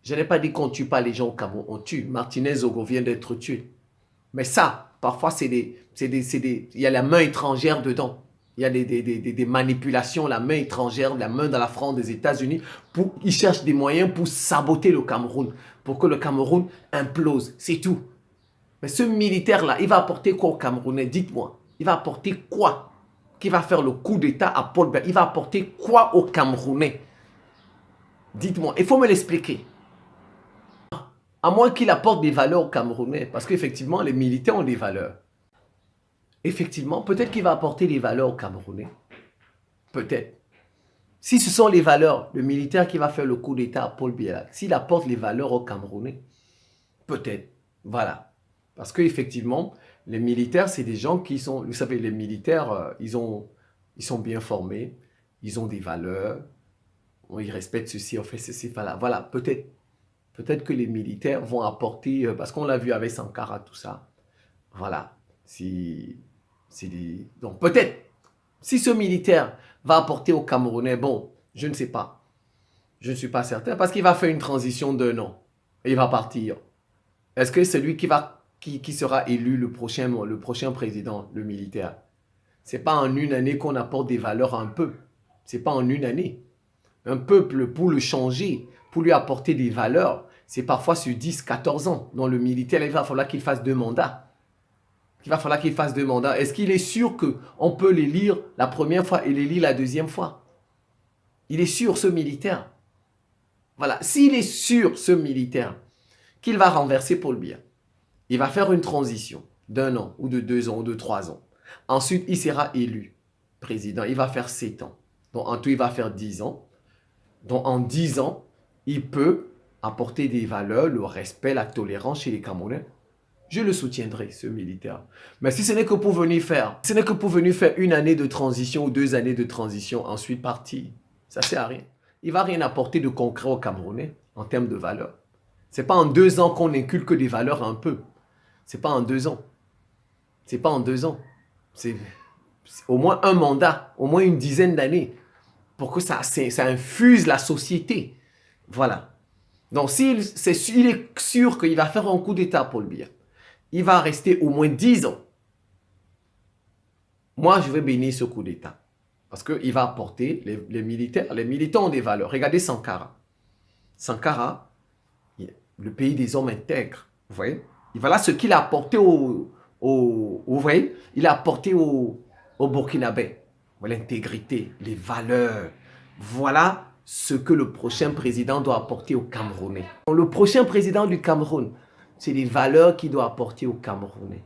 Je n'ai pas dit qu'on ne tue pas les gens au Cameroun. On tue. Martinez Zogo vient d'être tué. Mais ça, parfois, il y a la main étrangère dedans. Il y a des manipulations, la main étrangère, la main dans la France des États-Unis. Ils cherchent des moyens pour saboter le Cameroun, pour que le Cameroun implose. C'est tout. Mais ce militaire-là, il va apporter quoi aux Camerounais? Dites-moi. Il va apporter quoi? Qui va faire le coup d'État à Paul Biya? Il va apporter quoi aux Camerounais? Dites-moi. Il faut me l'expliquer. À moins qu'il apporte des valeurs aux Camerounais. Parce qu'effectivement, les militaires ont des valeurs. Effectivement, peut-être qu'il va apporter des valeurs aux Camerounais. Peut-être. Si ce sont les valeurs, le militaire qui va faire le coup d'État à Paul Biya, s'il apporte les valeurs aux Camerounais, peut-être. Voilà. Parce qu'effectivement, les militaires, c'est des gens qui sont... Vous savez, les militaires, ils sont bien formés, ils ont des valeurs, ils respectent ceci, on fait ceci, voilà. Voilà, peut-être. Peut-être que les militaires vont apporter... Parce qu'on l'a vu avec Sankara, tout ça. Voilà. Donc peut-être, si ce militaire va apporter aux Camerounais, bon, je ne sais pas. Je ne suis pas certain parce qu'il va faire une transition d'1 an. Et il va partir. Est-ce que c'est lui qui sera élu le prochain président, le militaire? Ce n'est pas en une année qu'on apporte des valeurs à un peuple. Ce n'est pas en une année. Un peuple, pour le changer, pour lui apporter des valeurs, c'est parfois sur 10, 14 ans. Dans le militaire, il va falloir qu'il fasse 2 mandats. Il va falloir qu'il fasse 2 mandats. Est-ce qu'il est sûr qu'on peut les lire la première fois et les lire la deuxième fois? Il est sûr, ce militaire. Voilà. S'il est sûr, ce militaire, qu'il va renverser Paul Biya, il va faire une transition d'1 an, ou de 2 ans, ou de 3 ans. Ensuite, il sera élu président. Il va faire 7 ans. Donc, en tout, il va faire 10 ans. Donc, en 10 ans, il peut apporter des valeurs, le respect, la tolérance chez les Camerounais. Je le soutiendrai, ce militaire. Mais si ce n'est que pour venir faire, 1 année de transition ou 2 années de transition, ensuite partir, ça ne sert à rien. Il ne va rien apporter de concret aux Camerounais en termes de valeurs. Ce n'est pas en 2 ans qu'on inculque des valeurs un peu. Ce n'est pas en 2 ans. Ce n'est pas en 2 ans. C'est au moins un mandat, au moins une dizaine d'années pour que ça infuse la société. Voilà. Donc, s'il est sûr qu'il va faire un coup d'État, Paul Biya, il va rester au moins 10 ans. Moi, je vais bénir ce coup d'État. Parce qu'il va apporter les militaires. Les militaires ont des valeurs. Regardez Sankara. Sankara, le pays des hommes intègres. Vous voyez? Et voilà ce qu'il a apporté vous voyez? Il a apporté au Burkinabé. L'intégrité, les valeurs. Voilà ce que le prochain président doit apporter aux Camerounais. Le prochain président du Cameroun, c'est les valeurs qu'il doit apporter aux Camerounais.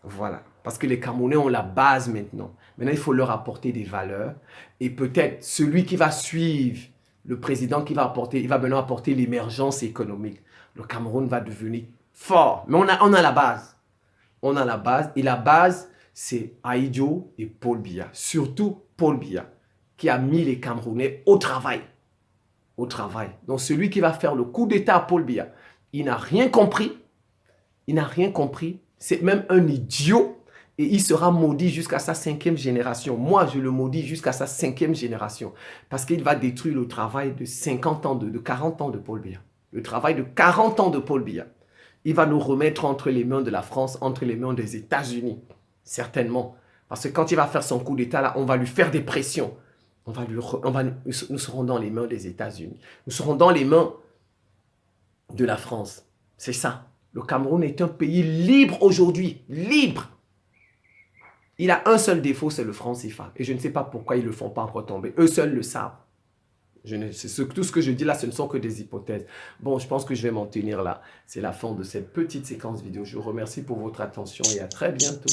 Voilà. Parce que les Camerounais ont la base maintenant. Maintenant, il faut leur apporter des valeurs. Et peut-être celui qui va suivre, le président qui va apporter, il va maintenant apporter l'émergence économique. Le Cameroun va devenir fort. Mais on a la base. On a la base. Et la base, c'est Ahidjo et Paul Biya. Surtout Paul Biya, qui a mis les Camerounais au travail. Au travail. Donc celui qui va faire le coup d'État à Paul Biya, il n'a rien compris. Il n'a rien compris. C'est même un idiot. Et il sera maudit jusqu'à sa 5e génération. Moi, je le maudis jusqu'à sa 5e génération. Parce qu'il va détruire le travail de 50 ans, de 40 ans de Paul Biya. Le travail de 40 ans de Paul Biya. Il va nous remettre entre les mains de la France, entre les mains des États-Unis. Certainement. Parce que quand il va faire son coup d'État, là, on va lui faire des pressions. Nous serons dans les mains des États-Unis. Nous serons dans les mains de la France. C'est ça. Le Cameroun est un pays libre aujourd'hui. Libre. Il a un seul défaut, c'est le franc CFA. Et je ne sais pas pourquoi ils ne le font pas retomber. Eux seuls le savent. Tout ce que je dis là, ce ne sont que des hypothèses. Bon, je pense que je vais m'en tenir là. C'est la fin de cette petite séquence vidéo. Je vous remercie pour votre attention et à très bientôt.